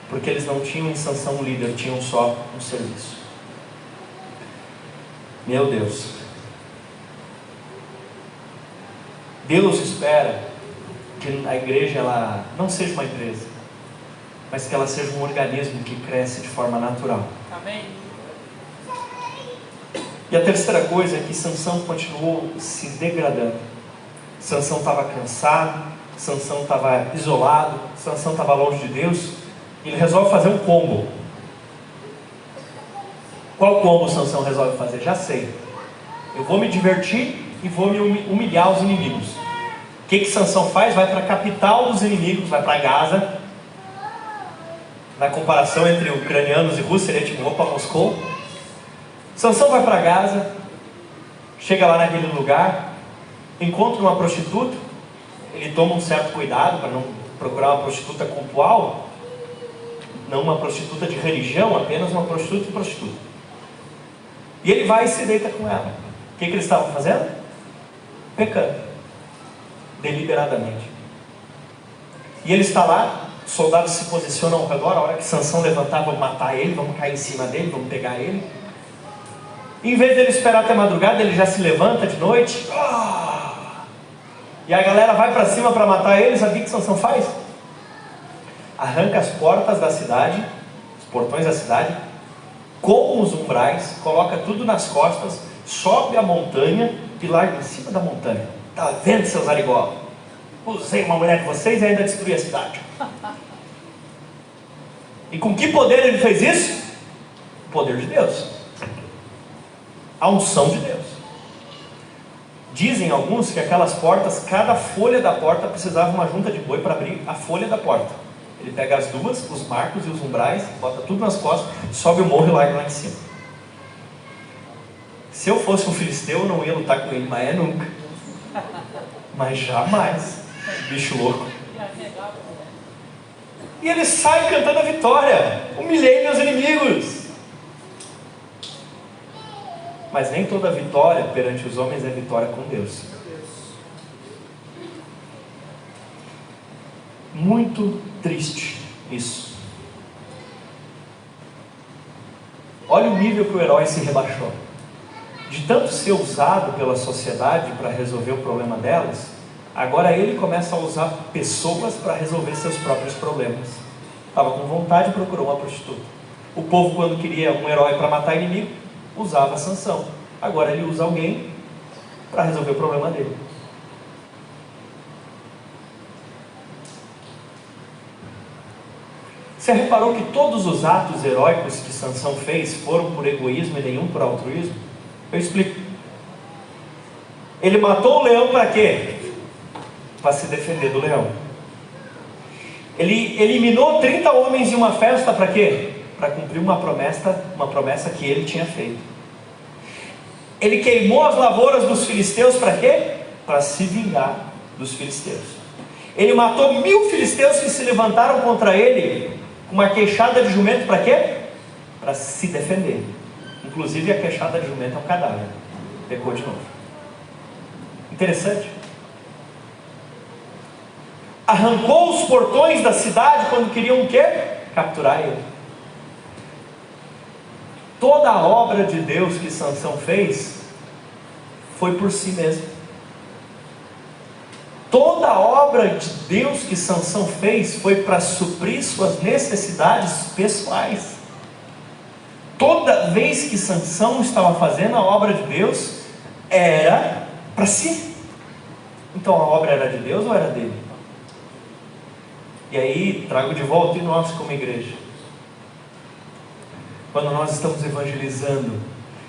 porque eles não tinham em Sansão um líder, tinham só um serviço. Meu Deus, Deus espera que a igreja ela não seja uma empresa, mas que ela seja um organismo que cresce de forma natural. Amém. E a terceira coisa é que Sansão continuou se degradando. Sansão estava cansado, Sansão estava isolado, Sansão estava longe de Deus. E ele resolve fazer um combo. Qual combo Sansão resolve fazer? Já sei. Eu vou me divertir e vou me humilhar os inimigos. O que Sansão faz? Vai para a capital dos inimigos, vai para Gaza. Na comparação entre ucranianos e russos, ele ativou para Moscou. Sansão vai para Gaza, chega lá naquele lugar, encontra uma prostituta. Ele toma um certo cuidado para não procurar uma prostituta cultual, não uma prostituta de religião, apenas uma prostituta. E ele vai e se deita com ela. O que eles estavam fazendo? Pecando, deliberadamente. E ele está lá, os soldados se posicionam ao redor. A hora que Sansão levantar, vamos matar ele, vamos cair em cima dele, vamos pegar ele. Em vez dele esperar até madrugada, ele já se levanta de noite. E a galera vai para cima para matar ele. Sabe o que Sansão faz? Arranca as portas da cidade, os portões da cidade, com os umbrais, coloca tudo nas costas, sobe a montanha e larga em cima da montanha. Tá vendo, seus arigolas? Usei uma mulher de vocês e ainda destruí a cidade. E com que poder ele fez isso? O poder de Deus. A unção de Deus. Dizem alguns que aquelas portas, cada folha da porta precisava uma junta de boi para abrir a folha da porta. Ele pega as duas, os marcos e os umbrais, bota tudo nas costas, sobe o morro e larga lá em cima. Se eu fosse um filisteu, eu não ia lutar com ele, mas nunca. Mas jamais. Bicho louco. E ele sai cantando a vitória. Humilhei meus inimigos. Mas nem toda vitória perante os homens é vitória com Deus. Muito triste isso. Olha o nível que o herói se rebaixou. De tanto ser usado pela sociedade para resolver o problema delas, agora ele começa a usar pessoas para resolver seus próprios problemas. Estava com vontade e procurou uma prostituta. O povo, quando queria um herói para matar inimigo, usava Sansão. Agora ele usa alguém para resolver o problema dele. Você reparou que todos os atos heróicos que Sansão fez foram por egoísmo e nenhum por altruísmo? Eu explico. Ele matou o leão para quê? Para se defender do leão. Ele eliminou 30 homens em uma festa para quê? Para cumprir uma promessa que ele tinha feito. Ele queimou as lavouras dos filisteus para quê? Para se vingar dos filisteus. Ele matou 1000 filisteus que se levantaram contra ele com uma queixada de jumento para quê? Para se defender. Inclusive a queixada de jumento é um cadáver. Pecou de novo. Interessante. Arrancou os portões da cidade quando queriam o quê? Capturar ele. Toda a obra de Deus que Sansão fez foi por si mesmo. Toda a obra de Deus que Sansão fez foi para suprir suas necessidades pessoais. Toda vez que Sansão estava fazendo a obra de Deus, era para si. Então a obra era de Deus ou era dele? E aí trago de volta em nós como igreja. Quando nós estamos evangelizando,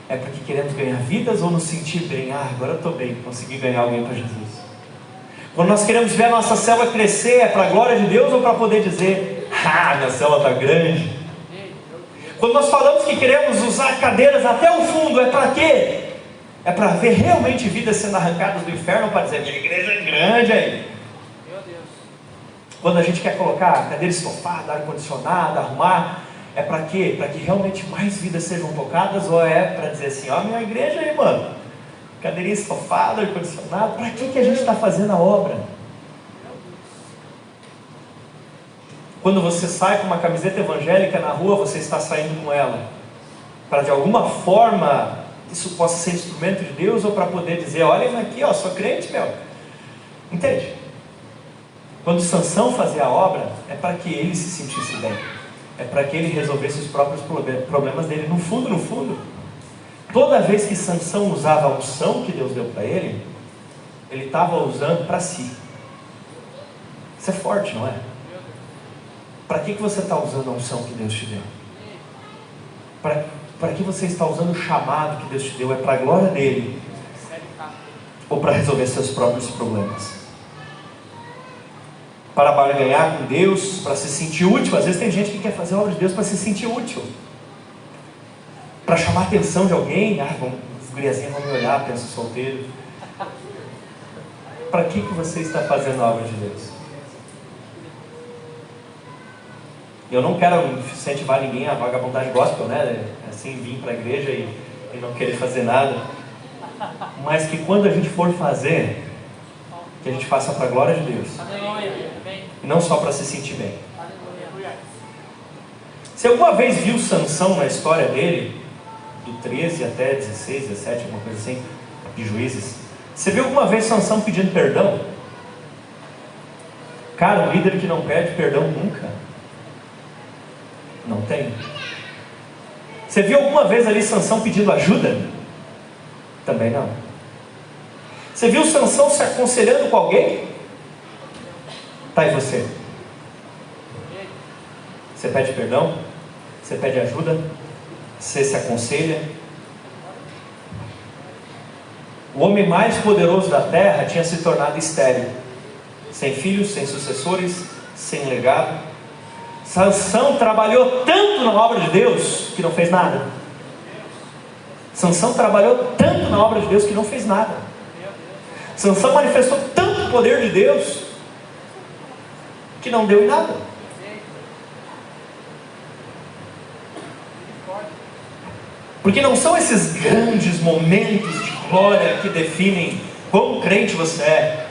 é porque queremos ganhar vidas ou nos sentir bem? Agora eu estou bem, consegui ganhar alguém para Jesus. Quando nós queremos ver a nossa célula crescer, é para a glória de Deus ou para poder dizer, minha célula está grande? Quando nós falamos que queremos usar cadeiras até o fundo, é para quê? É para ver realmente vidas sendo arrancadas do inferno, ou para dizer, minha igreja é grande aí. Meu Deus. Quando a gente quer colocar cadeira estofada, ar-condicionado, arrumar, é para quê? Para que realmente mais vidas sejam tocadas, ou é para dizer assim, minha igreja aí, mano, cadeirinha estofada, ar-condicionado, para que a gente está fazendo a obra? Quando você sai com uma camiseta evangélica na rua, você está saindo com ela para de alguma forma isso possa ser instrumento de Deus, ou para poder dizer, olha aqui, sou crente, meu. Entende? Quando Sansão fazia a obra, é para que ele se sentisse bem, é para que ele resolvesse os próprios problemas dele. No fundo, toda vez que Sansão usava a unção que Deus deu para ele estava usando para si. Isso é forte, não é? Para que você está usando a unção que Deus te deu? Para que você está usando o chamado que Deus te deu? É para a glória dele? Ou para resolver seus próprios problemas? Para barganhar com Deus, para se sentir útil? Às vezes tem gente que quer fazer a obra de Deus para se sentir útil, para chamar a atenção de alguém. As guriazinhas vão me olhar, penso solteiro. Para que você está fazendo a obra de Deus? Eu não quero incentivar ninguém a vagabundagem gospel, né? Assim, vir para a igreja e não querer fazer nada. Mas que quando a gente for fazer, que a gente faça para a glória de Deus. E não só para se sentir bem. Você alguma vez viu Sansão na história dele, do 13 até 16, 17, alguma coisa assim, de Juízes? Você viu alguma vez Sansão pedindo perdão? Cara, um líder que não pede perdão nunca. Não tem. Você viu alguma vez ali Sansão pedindo ajuda? Também não. Você viu Sansão se aconselhando com alguém? Tá, e você? Você pede perdão? Você pede ajuda? Você se aconselha? O homem mais poderoso da terra tinha se tornado estéril, sem filhos, sem sucessores, sem legado. Sansão trabalhou tanto na obra de Deus que não fez nada. Sansão trabalhou tanto na obra de Deus que não fez nada. Sansão manifestou tanto o poder de Deus que não deu em nada. Porque não são esses grandes momentos de glória que definem quão crente você é.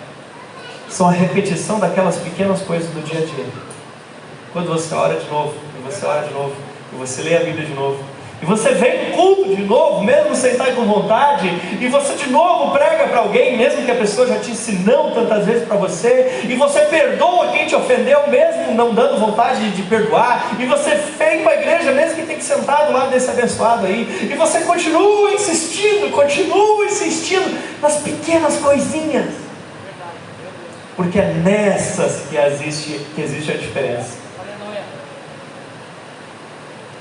São a repetição daquelas pequenas coisas do dia a dia. Quando você ora de novo, e você ora de novo, e você lê a Bíblia de novo, e você vem no culto de novo, mesmo sem estar com vontade, e você de novo prega para alguém, mesmo que a pessoa já te ensinou tantas vezes para você, e você perdoa quem te ofendeu, mesmo não dando vontade de perdoar, e você vem para a igreja, mesmo que tenha que sentar do lado desse abençoado aí, e você continua insistindo nas pequenas coisinhas, porque é nessas que existe a diferença.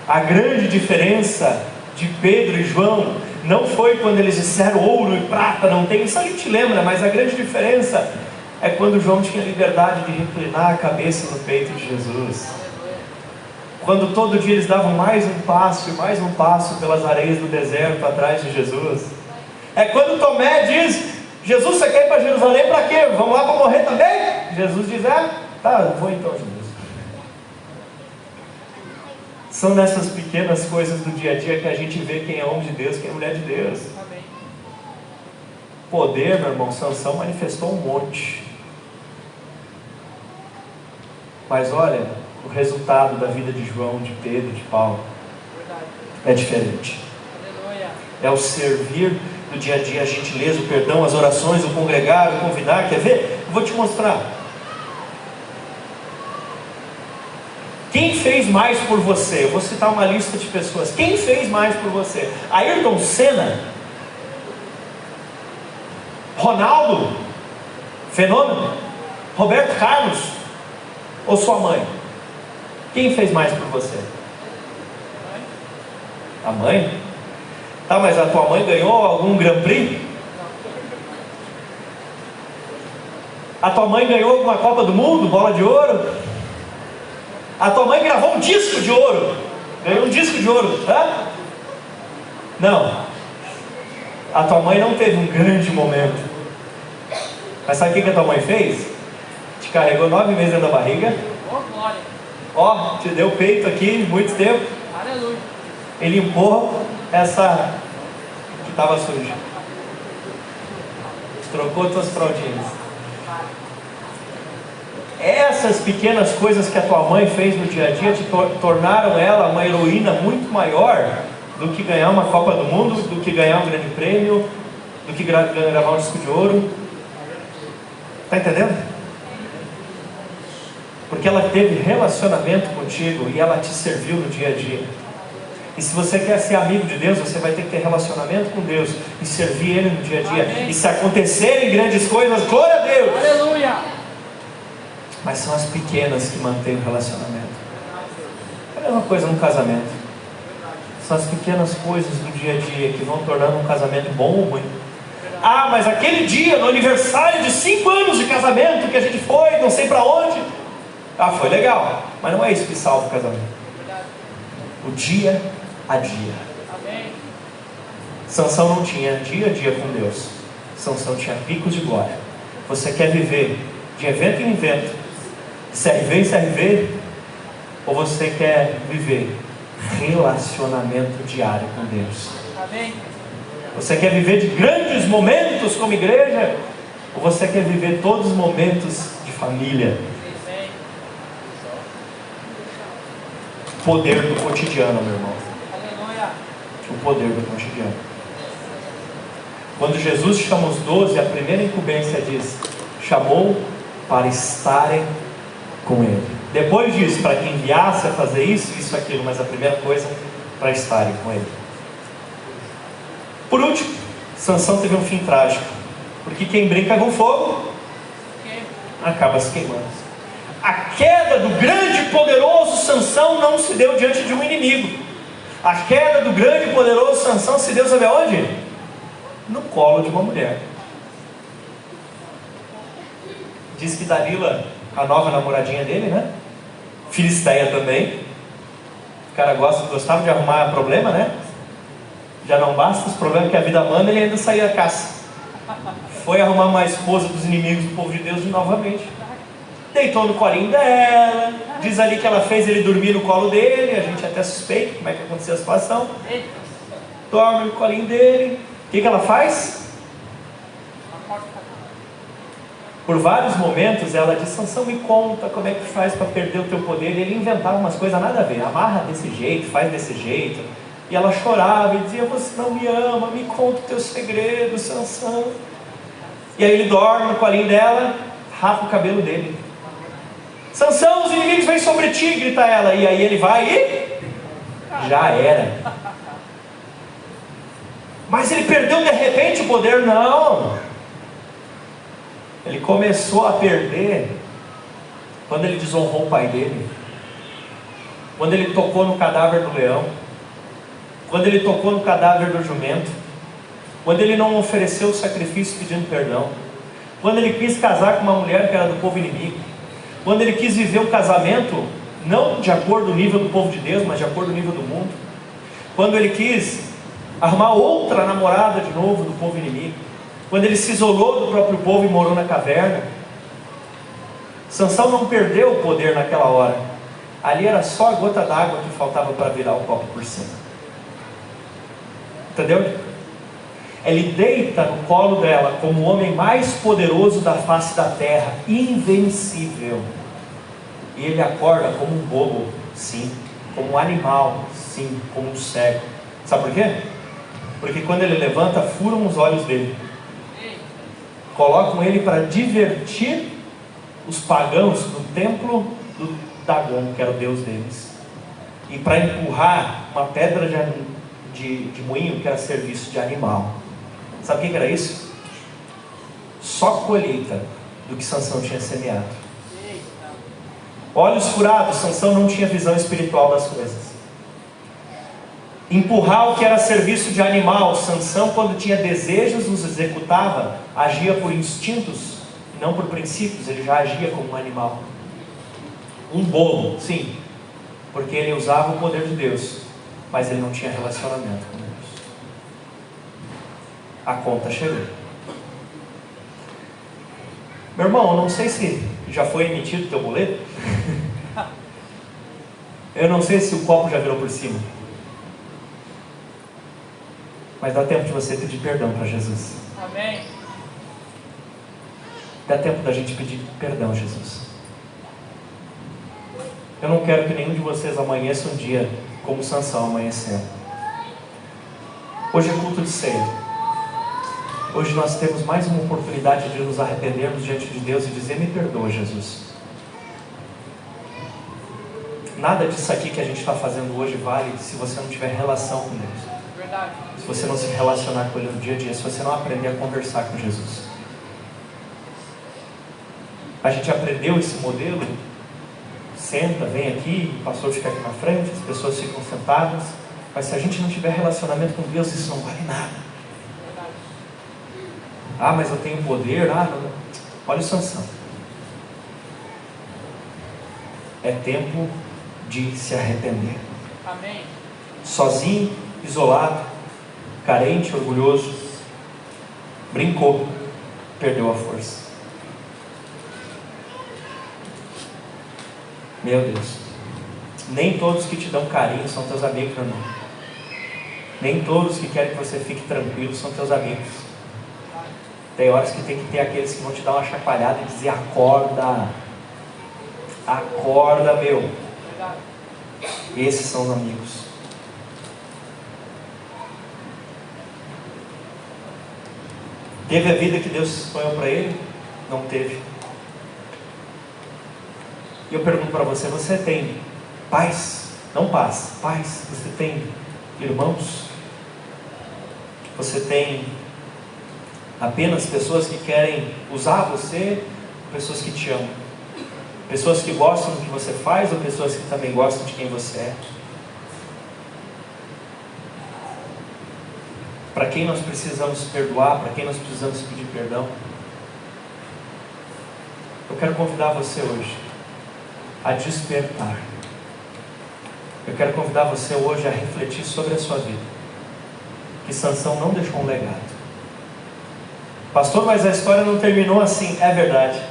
A grande diferença de Pedro e João não foi quando eles disseram ouro e prata não tem, isso a gente lembra, mas a grande diferença é quando João tinha liberdade de reclinar a cabeça no peito de Jesus. Quando todo dia eles davam mais um passo e mais um passo pelas areias do deserto atrás de Jesus. É quando Tomé diz: Jesus, você quer ir para Jerusalém para quê? Vamos lá para morrer também? Jesus diz: tá, eu vou então, Jesus. São nessas pequenas coisas do dia a dia que a gente vê quem é homem de Deus, quem é mulher de Deus. Poder, meu irmão, Sansão manifestou um monte. Mas olha, o resultado da vida de João, de Pedro, de Paulo é diferente. É o servir do dia a dia, a gentileza, o perdão, as orações, o congregar, o convidar. Quer ver? Eu vou te mostrar. Quem fez mais por você? Eu vou citar uma lista de pessoas. Quem fez mais por você? Ayrton Senna? Ronaldo? Fenômeno? Roberto Carlos? Ou sua mãe? Quem fez mais por você? A mãe? Tá, mas a tua mãe ganhou algum Grand Prix? A tua mãe ganhou alguma Copa do Mundo? Bola de ouro? A tua mãe gravou um disco de ouro? Ganhou um disco de ouro? Hã? Não. A tua mãe não teve um grande momento. Mas sabe o que a tua mãe fez? Te carregou 9 meses dentro da barriga. Ó, te deu peito aqui muito tempo. Aleluia. E limpou essa que estava suja. Trocou tuas fraldinhas. Essas pequenas coisas que a tua mãe fez no dia a dia te tornaram ela uma heroína muito maior do que ganhar uma Copa do Mundo, do que ganhar um grande prêmio, do que gravar um disco de ouro. Está entendendo? Porque ela teve relacionamento contigo e ela te serviu no dia a dia. E se você quer ser amigo de Deus, você vai ter que ter relacionamento com Deus e servir Ele no dia a dia. Amém. E se acontecerem grandes coisas, glória a Deus! Aleluia! Mas são as pequenas que mantêm o relacionamento. É a mesma coisa no casamento. São as pequenas coisas do dia a dia que vão tornando um casamento bom ou ruim. Ah, mas aquele dia, no aniversário de 5 anos de casamento, que a gente foi, não sei para onde. Ah, foi legal. Mas não é isso que salva o casamento. O dia a dia. Sansão não tinha dia a dia com Deus. Sansão tinha picos de glória. Você quer viver de evento em evento, CRV em CRV, ou você quer viver relacionamento diário com Deus? Amém. Você quer viver de grandes momentos como igreja, ou você quer viver todos os momentos de família? O poder do cotidiano, meu irmão. O poder do cotidiano. Quando Jesus chama os 12, a primeira incumbência diz: chamou para estarem com Ele. Depois disso, para que enviasse a fazer isso, aquilo, mas a primeira coisa, para estarem com Ele. Por último, Sansão teve um fim trágico, porque quem brinca com fogo acaba se queimando. A queda do grande e poderoso Sansão não se deu diante de um inimigo. A queda do grande e poderoso Sansão se deu, sabe aonde? No colo de uma mulher. Diz que Dalila, a nova namoradinha dele, né? Filisteia também. O cara gostava de arrumar problema, né? Já não basta os problemas que a vida manda, ele ainda saía à caça. Foi arrumar uma esposa dos inimigos do povo de Deus novamente. Deitou no colinho dela. Diz ali que ela fez ele dormir no colo dele. A gente até suspeita como é que aconteceu a situação. Dorme no colinho dele. O que ela faz? Por vários momentos ela diz: Sansão, me conta como é que faz para perder o teu poder. E ele inventava umas coisas nada a ver. Amarra desse jeito, faz desse jeito. E ela chorava e dizia: você não me ama, me conta o teu segredo, Sansão. E aí ele dorme no colinho dela, rapa o cabelo dele. Sansão, os inimigos vêm sobre ti, grita ela. E aí ele vai e já era. Mas ele perdeu de repente o poder? Não. Ele começou a perder quando ele desonrou o pai dele. quando ele tocou no cadáver do leão, quando ele tocou no cadáver do jumento, quando ele não ofereceu o sacrifício pedindo perdão, quando ele quis casar com uma mulher que era do povo inimigo, quando ele quis viver o casamento não de acordo com o nível do povo de Deus, mas de acordo com o nível do mundo, quando ele quis arrumar outra namorada de novo do povo inimigo, quando ele se isolou do próprio povo e morou na caverna, Sansão não perdeu o poder naquela hora. Ali era só a gota d'água que faltava para virar o copo por cima. Entendeu? Ele deita no colo dela como o homem mais poderoso da face da terra, invencível. E ele acorda como um bobo, sim. Como um animal, sim. Como um cego. Sabe por quê? Porque quando ele levanta, furam os olhos dele. Colocam ele para divertir os pagãos do templo do Dagon, que era o deus deles. E para empurrar uma pedra de moinho, que era serviço de animal. Sabe o que era isso? Só colheita do que Sansão tinha semeado. Olhos furados, Sansão não tinha visão espiritual das coisas. Empurrar o que era serviço de animal, Sansão, quando tinha desejos, os executava, agia por instintos, não por princípios, ele já agia como um animal. Um bobo, sim, porque ele usava o poder de Deus, mas ele não tinha relacionamento com Deus. A conta chegou. Meu irmão, eu não sei se já foi emitido o teu boleto. Eu não sei se o copo já virou por cima. Mas dá tempo de você pedir perdão para Jesus. Amém. Dá tempo da gente pedir perdão a Jesus. Eu não quero que nenhum de vocês amanheça um dia como Sansão amanheceu. Hoje é culto de ceia. Hoje nós temos mais uma oportunidade de nos arrependermos diante de Deus e dizer: me perdoa, Jesus. Nada disso aqui que a gente está fazendo hoje vale se você não tiver relação com Deus. Verdade. Se você não se relacionar com Ele no dia a dia, se você não aprender a conversar com Jesus. A gente aprendeu esse modelo. Senta, vem aqui, o pastor fica aqui na frente, as pessoas ficam sentadas. Mas se a gente não tiver relacionamento com Deus, isso não vale nada. Ah, mas eu tenho poder. Ah, não. Olha o Sansão. É tempo de se arrepender. Amém. Sozinho, isolado, carente, orgulhoso, brincou, perdeu a força. Meu Deus. Nem todos que te dão carinho são teus amigos, meu irmão. Nem todos que querem que você fique tranquilo são teus amigos. Tem horas que tem que ter aqueles que vão te dar uma chacoalhada e dizer: acorda, acorda, meu. Esses são os amigos. Teve a vida que Deus sonhou para ele? Não teve. E eu pergunto para você: você tem pais? Não paz, pais. Você tem irmãos? Você tem apenas pessoas que querem usar você, pessoas que te amam, pessoas que gostam do que você faz, ou pessoas que também gostam de quem você é? Para quem nós precisamos perdoar, para quem nós precisamos pedir perdão? Eu quero convidar você hoje a despertar. Eu quero convidar você hoje a refletir sobre a sua vida. Que Sansão não deixou um legado. Pastor, mas a história não terminou assim. É verdade.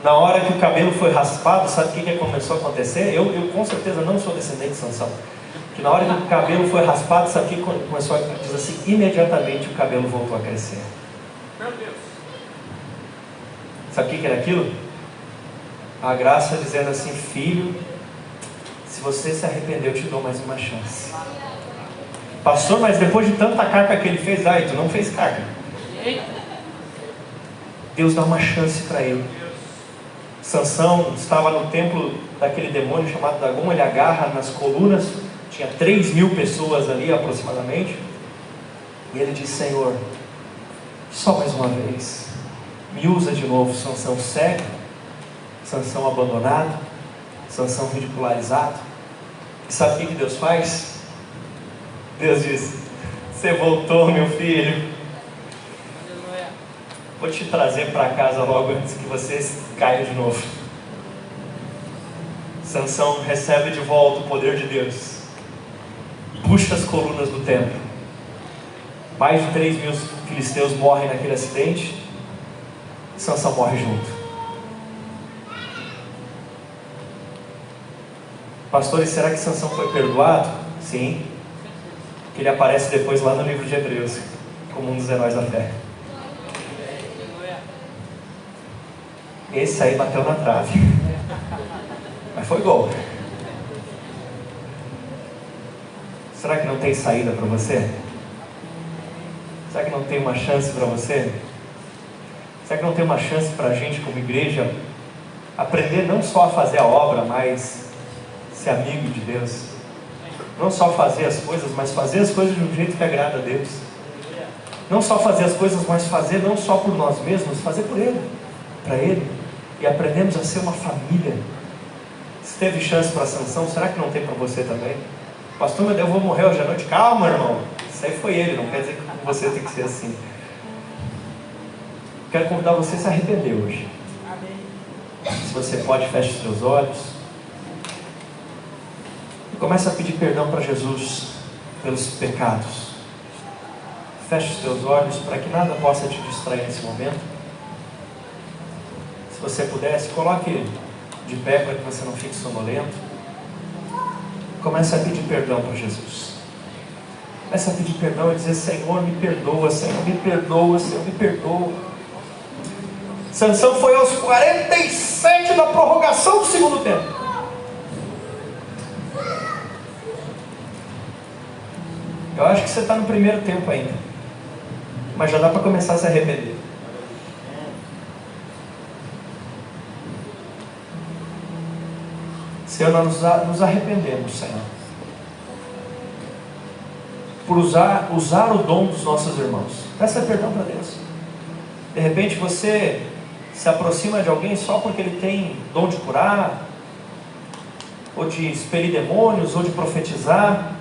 Na hora que o cabelo foi raspado, sabe o que começou a acontecer? Eu com certeza não sou descendente de Sansão. Que na hora que o cabelo foi raspado, sabe o que começou a dizer assim? Imediatamente o cabelo voltou a crescer. Meu Deus. Sabe o que era aquilo? A graça dizendo assim: filho, se você se arrependeu, eu te dou mais uma chance. Pastor, mas depois de tanta carga que ele fez, tu não fez carga. Deus dá uma chance para ele. Sansão estava no templo daquele demônio chamado Dagon. Ele agarra nas colunas, tinha 3.000 pessoas ali aproximadamente, e ele diz: Senhor, só mais uma vez, me usa de novo. Sansão cego, Sansão abandonado, Sansão ridicularizado. E sabe o que Deus faz? Deus diz: você voltou, meu filho. Aleluia. Vou te trazer para casa logo antes que você caia de novo. Sansão recebe de volta o poder de Deus. Puxa as colunas do templo. Mais de 3.000 filisteus morrem naquele acidente. Sansão morre junto. Pastores, será que Sansão foi perdoado? Sim. Ele aparece depois lá no livro de Hebreus como um dos heróis da fé. Esse aí bateu na trave, mas foi gol. Será que não tem saída para você? Será que não tem uma chance para você? Será que não tem uma chance para a gente como igreja aprender não só a fazer a obra, mas ser amigo de Deus? Não só fazer as coisas, mas fazer as coisas de um jeito que agrada a Deus. Não só fazer as coisas, mas fazer não só por nós mesmos, fazer por Ele, para Ele. E aprendemos a ser uma família. Se teve chance para Sansão, será que não tem para você também? Pastor, mas eu vou morrer hoje à noite. Calma, irmão. Isso aí foi ele, não quer dizer que você tem que ser assim. Quero convidar você a se arrepender hoje. Amém. Se você pode, feche os seus olhos. E comece a pedir perdão para Jesus pelos pecados. Feche os seus olhos para que nada possa te distrair nesse momento. Se você puder, se coloque de pé para que você não fique sonolento. Comece a pedir perdão para Jesus. Comece a pedir perdão e dizer: Senhor, me perdoa, Senhor, me perdoa, Senhor, me perdoa. Sansão foi aos 47 da prorrogação do segundo tempo. Eu acho que você está no primeiro tempo ainda, mas já dá para começar a se arrepender. Senhor, nós nos arrependemos, Senhor, por usar o dom dos nossos irmãos. Peça perdão para Deus. De repente você se aproxima de alguém só porque ele tem dom de curar, ou de expelir demônios, ou de profetizar.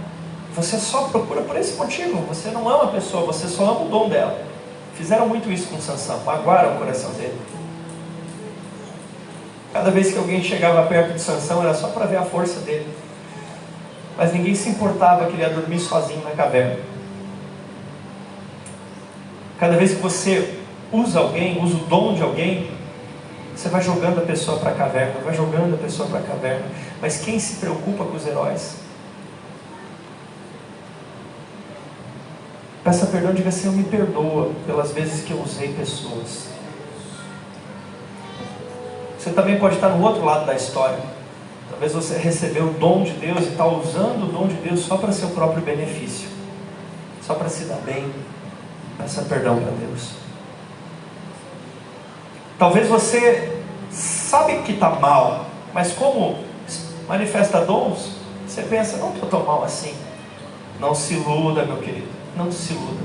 Você só procura por esse motivo. Você não ama a pessoa, você só ama o dom dela. Fizeram muito isso com Sansão, magoaram o coração dele. Cada vez que alguém chegava perto de Sansão era só para ver a força dele. Mas ninguém se importava que ele ia dormir sozinho na caverna. Cada vez que você usa alguém, usa o dom de alguém, você vai jogando a pessoa para a caverna, vai jogando a pessoa para a caverna. Mas quem se preocupa com os heróis? Peça perdão, diga: Senhor, me perdoa pelas vezes que eu usei pessoas. Você também pode estar no outro lado da história. Talvez você recebeu o dom de Deus e está usando o dom de Deus só para seu próprio benefício, só para se dar bem. Peça perdão para Deus. Talvez você sabe que está mal, mas como manifesta dons, você pensa: não estou tão mal assim. Não se iluda, meu querido, não se iluda.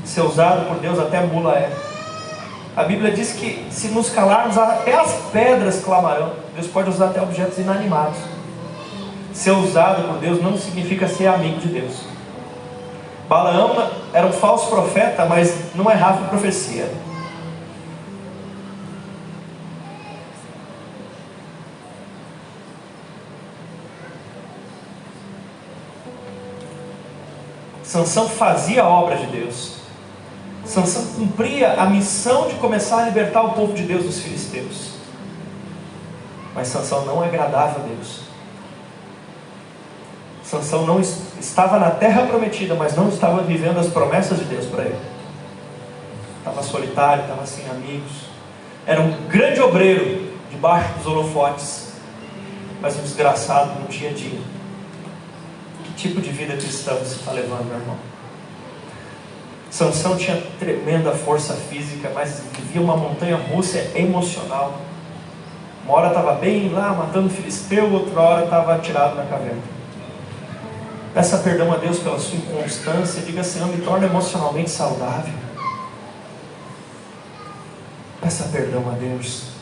Ser usado por Deus até mula é. A Bíblia diz que se nos calarmos, até as pedras clamarão. Deus pode usar até objetos inanimados. Ser usado por Deus não significa ser amigo de Deus. Balaão era um falso profeta, mas não errava em profecia. Sansão fazia a obra de Deus. Sansão cumpria a missão de começar a libertar o povo de Deus dos filisteus. Mas Sansão não agradava a Deus. Sansão não estava na terra prometida, mas não estava vivendo as promessas de Deus para ele. Estava solitário, estava sem amigos. Era um grande obreiro debaixo dos holofotes, mas um desgraçado no dia a dia. Que tipo de vida cristã você está levando, meu irmão? Sansão tinha tremenda força física, mas vivia uma montanha russa emocional. Uma hora estava bem lá, matando filisteu, outra hora estava atirado na caverna. Peça perdão a Deus pela sua inconstância. Diga: Senhor, me torna emocionalmente saudável. Peça perdão a Deus.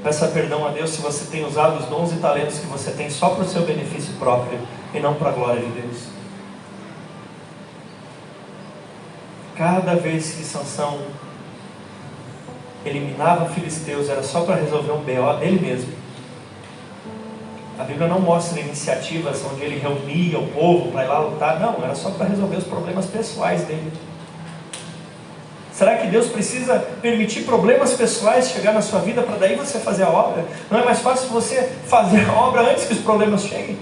Peça perdão a Deus se você tem usado os dons e talentos que você tem só para o seu benefício próprio e não para a glória de Deus. Cada vez que Sansão eliminava filisteus, era só para resolver um BO dele mesmo. A Bíblia não mostra iniciativas onde ele reunia o povo para ir lá lutar. Não, era só para resolver os problemas pessoais dele. Será que Deus precisa permitir problemas pessoais chegar na sua vida para daí você fazer a obra? Não é mais fácil você fazer a obra antes que os problemas cheguem?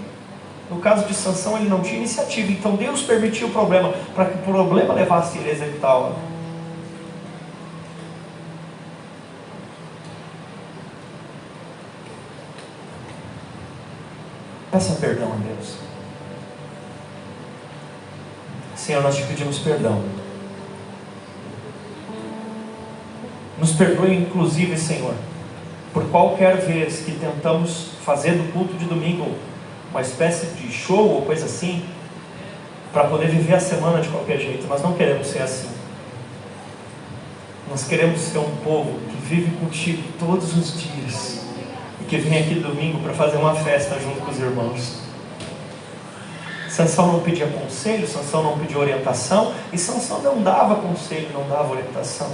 No caso de Sansão, ele não tinha iniciativa, então Deus permitiu o problema para que o problema levasse ele a executar a obra. Peça perdão a Deus. Senhor, nós te pedimos perdão. Nos perdoe inclusive, Senhor, por qualquer vez que tentamos fazer do culto de domingo uma espécie de show ou coisa assim, para poder viver a semana de qualquer jeito. Nós não queremos ser assim. Nós queremos ser um povo que vive contigo todos os dias e que vem aqui domingo para fazer uma festa junto com os irmãos. Sansão não pedia conselho, Sansão não pedia orientação, e Sansão não dava conselho, não dava orientação.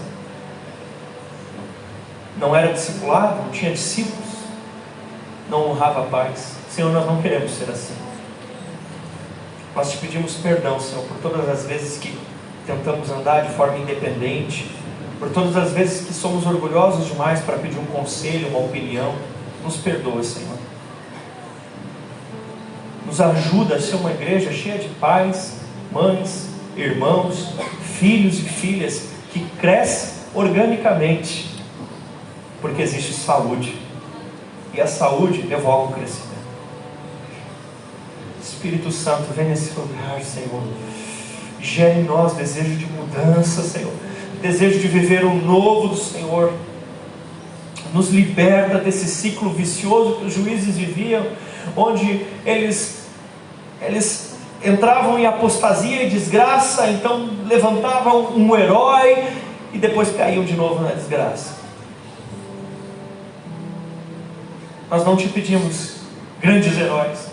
Não era discipulado, não tinha discípulos, não honrava pais. Senhor, nós não queremos ser assim. Nós te pedimos perdão, Senhor, por todas as vezes que tentamos andar de forma independente, por todas as vezes que somos orgulhosos demais para pedir um conselho, uma opinião. Nos perdoa, Senhor. Nos ajuda a ser uma igreja cheia de pais, mães, irmãos, filhos e filhas que crescem organicamente, porque existe saúde, e a saúde evoca o crescimento. Espírito Santo, vem nesse lugar, Senhor. Gere em nós desejo de mudança, Senhor, desejo de viver o novo do Senhor. Nos liberta desse ciclo vicioso que os juízes viviam, onde eles entravam em apostasia e desgraça, então levantavam um herói e depois caíam de novo na desgraça. Nós não te pedimos grandes heróis,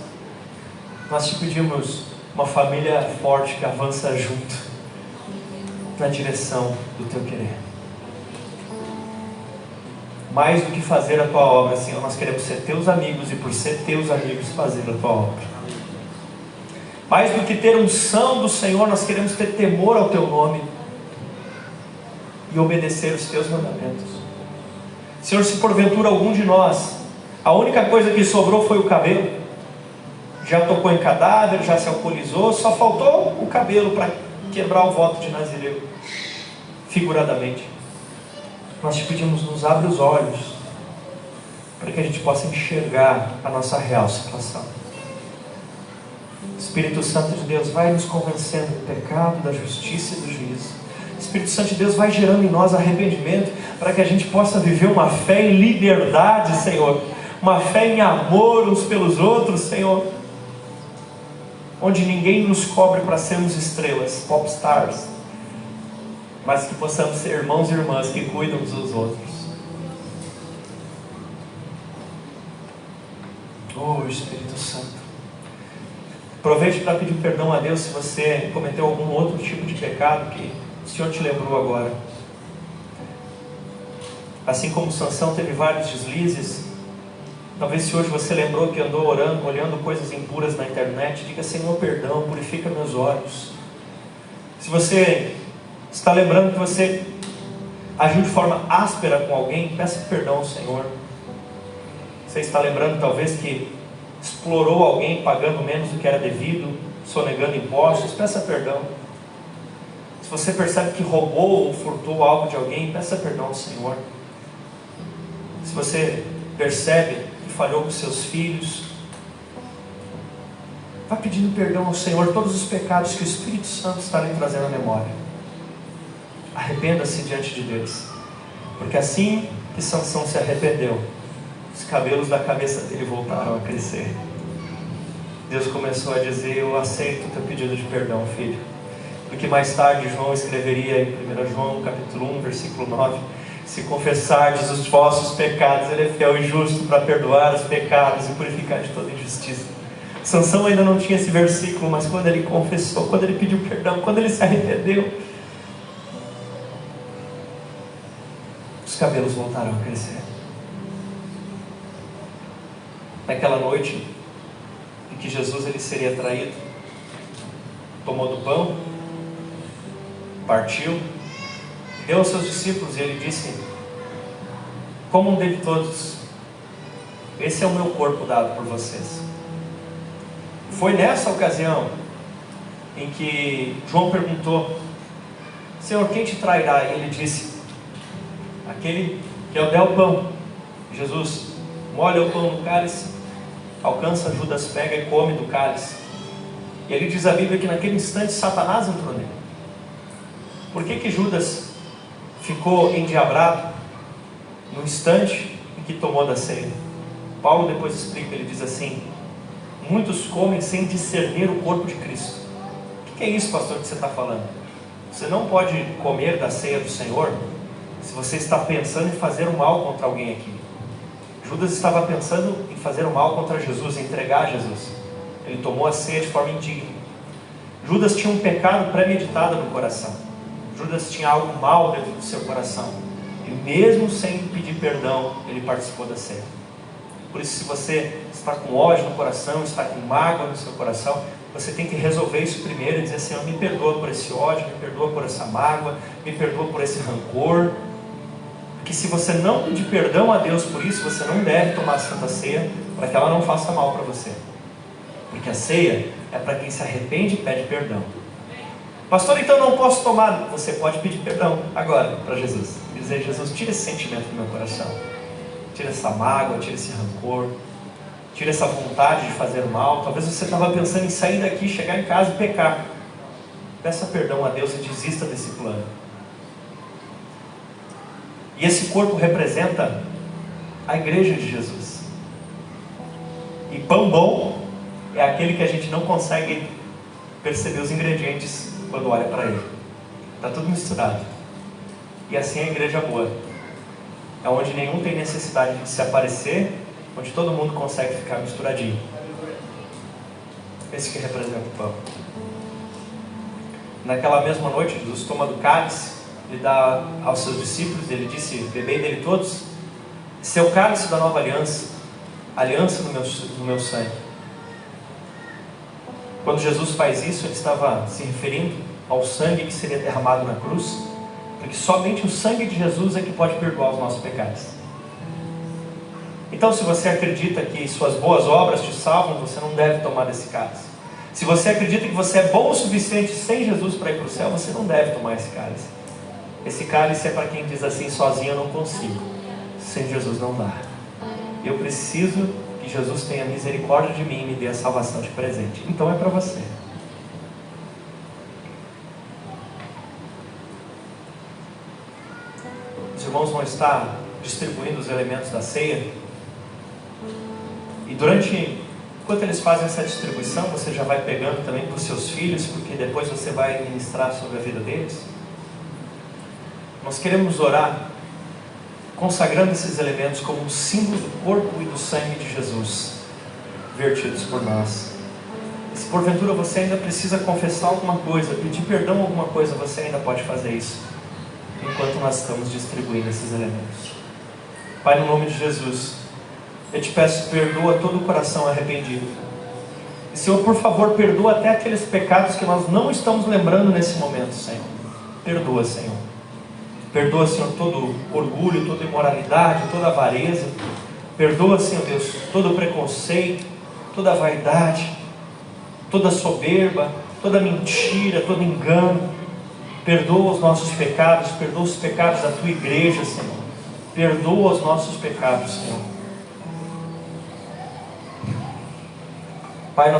nós te pedimos uma família forte que avança junto na direção do teu querer. Mais do que fazer a tua obra, Senhor, nós queremos ser teus amigos e por ser teus amigos fazer a tua obra. Mais do que ter unção do Senhor, nós queremos ter temor ao teu nome e obedecer os teus mandamentos. Senhor, se porventura algum de nós, a única coisa que sobrou foi o cabelo, já tocou em cadáver, já se alcoolizou, só faltou o cabelo para quebrar o voto de Nazireu, figuradamente. Nós te pedimos, nos abre os olhos, para que a gente possa enxergar a nossa real situação. Espírito Santo de Deus, vai nos convencendo do pecado, da justiça e do juízo. Espírito Santo de Deus, vai gerando em nós arrependimento, para que a gente possa viver uma fé em liberdade, Senhor, uma fé em amor uns pelos outros, Senhor, onde ninguém nos cobre para sermos estrelas, popstars, mas que possamos ser irmãos e irmãs que cuidam uns dos outros. Oh, Espírito Santo, aproveite para pedir perdão a Deus se você cometeu algum outro tipo de pecado que o Senhor te lembrou agora. Assim como Sansão teve vários deslizes, talvez se hoje você lembrou que andou orando, olhando coisas impuras na internet, diga: Senhor, perdão, purifica meus olhos. Se você está lembrando que você agiu de forma áspera com alguém, peça perdão ao Senhor. Você está lembrando talvez que explorou alguém pagando menos do que era devido, sonegando impostos, peça perdão. Se você percebe que roubou ou furtou algo de alguém, peça perdão ao Senhor. Se você percebe que falhou com seus filhos, vá pedindo perdão ao Senhor todos os pecados que o Espírito Santo está lhe trazendo à memória. Arrependa-se diante de Deus, porque assim que Sansão se arrependeu, os cabelos da cabeça dele voltaram a crescer. Deus começou a dizer: eu aceito o teu pedido de perdão, filho. Porque mais tarde João escreveria em 1 João capítulo 1, versículo 9, Se confessardes os vossos pecados, Ele é fiel e justo para perdoar os pecados e purificar de toda injustiça. Sansão ainda não tinha esse versículo, mas quando ele confessou, quando ele pediu perdão, quando ele se arrependeu, os cabelos voltaram a crescer. Naquela noite em que Jesus ele seria traído, tomou do pão, partiu, deu aos seus discípulos e ele disse: comam dele todos, esse é o meu corpo dado por vocês. Foi nessa ocasião em que João perguntou: Senhor, quem te trairá? E ele disse: aquele que eu der o pão. Jesus molha o pão no cálice, alcança Judas, pega e come do cálice. E ele diz a Bíblia que naquele instante Satanás entrou nele. Por que Judas ficou endiabrado no instante em que tomou da ceia? Paulo depois explica, ele diz assim: muitos comem sem discernir o corpo de Cristo. O que é isso, pastor, que você está falando? Você não pode comer da ceia do Senhor se você está pensando em fazer o mal contra alguém aqui. Judas estava pensando em fazer o mal contra Jesus, em entregar Jesus. Ele tomou a ceia de forma indigna. Judas tinha um pecado premeditado no coração. Judas tinha algo mal dentro do seu coração. E mesmo sem pedir perdão, ele participou da ceia. Por isso, se você está com ódio no coração, está com mágoa no seu coração, você tem que resolver isso primeiro e dizer: Senhor, me perdoa por esse ódio, me perdoa por essa mágoa, me perdoa por esse rancor. Porque se você não pedir perdão a Deus por isso, você não deve tomar a Santa Ceia, para que ela não faça mal para você. Porque a ceia é para quem se arrepende e pede perdão. Pastor, então não posso tomar. Você pode pedir perdão agora para Jesus. Dizer: Jesus, tira esse sentimento do meu coração. Tira essa mágoa, tira esse rancor, tira essa vontade de fazer o mal. Talvez você estava pensando em sair daqui, chegar em casa e pecar. Peça perdão a Deus e desista desse plano. E esse corpo representa a igreja de Jesus. E pão bom é aquele que a gente não consegue perceber os ingredientes quando olha para ele. Está tudo misturado. E assim é a igreja boa. É onde nenhum tem necessidade de se aparecer, onde todo mundo consegue ficar misturadinho. Esse que representa o pão. Naquela mesma noite, Jesus toma do cálice, ele dá aos seus discípulos, ele disse: bebei dele todos, esse é o cálice da nova aliança, aliança no meu sangue. Quando Jesus faz isso, ele estava se referindo ao sangue que seria derramado na cruz, porque somente o sangue de Jesus é que pode perdoar os nossos pecados. Então, se você acredita que suas boas obras te salvam, você não deve tomar desse cálice. Se você acredita que você é bom o suficiente sem Jesus para ir para o céu, você não deve tomar esse cálice. Esse cálice é para quem diz assim: sozinho eu não consigo, sem Jesus não dá. Eu preciso que Jesus tenha misericórdia de mim e me dê a salvação de presente. Então é para você. Os irmãos vão estar distribuindo os elementos da ceia. E enquanto eles fazem essa distribuição, você já vai pegando também para os seus filhos, porque depois você vai ministrar sobre a vida deles. Nós queremos orar consagrando esses elementos como um símbolo do corpo e do sangue de Jesus vertidos por nós. E se porventura você ainda precisa confessar alguma coisa, pedir perdão a alguma coisa, você ainda pode fazer isso enquanto nós estamos distribuindo esses elementos. Pai, no nome de Jesus, eu te peço, perdoa todo o coração arrependido. E Senhor, por favor, perdoa até aqueles pecados que nós não estamos lembrando nesse momento, Senhor. Perdoa, Senhor. Perdoa, Senhor, todo orgulho, toda imoralidade, toda avareza. Perdoa, Senhor Deus, todo preconceito, toda vaidade, toda soberba, toda mentira, todo engano. Perdoa os nossos pecados, perdoa os pecados da Tua igreja, Senhor. Perdoa os nossos pecados, Senhor.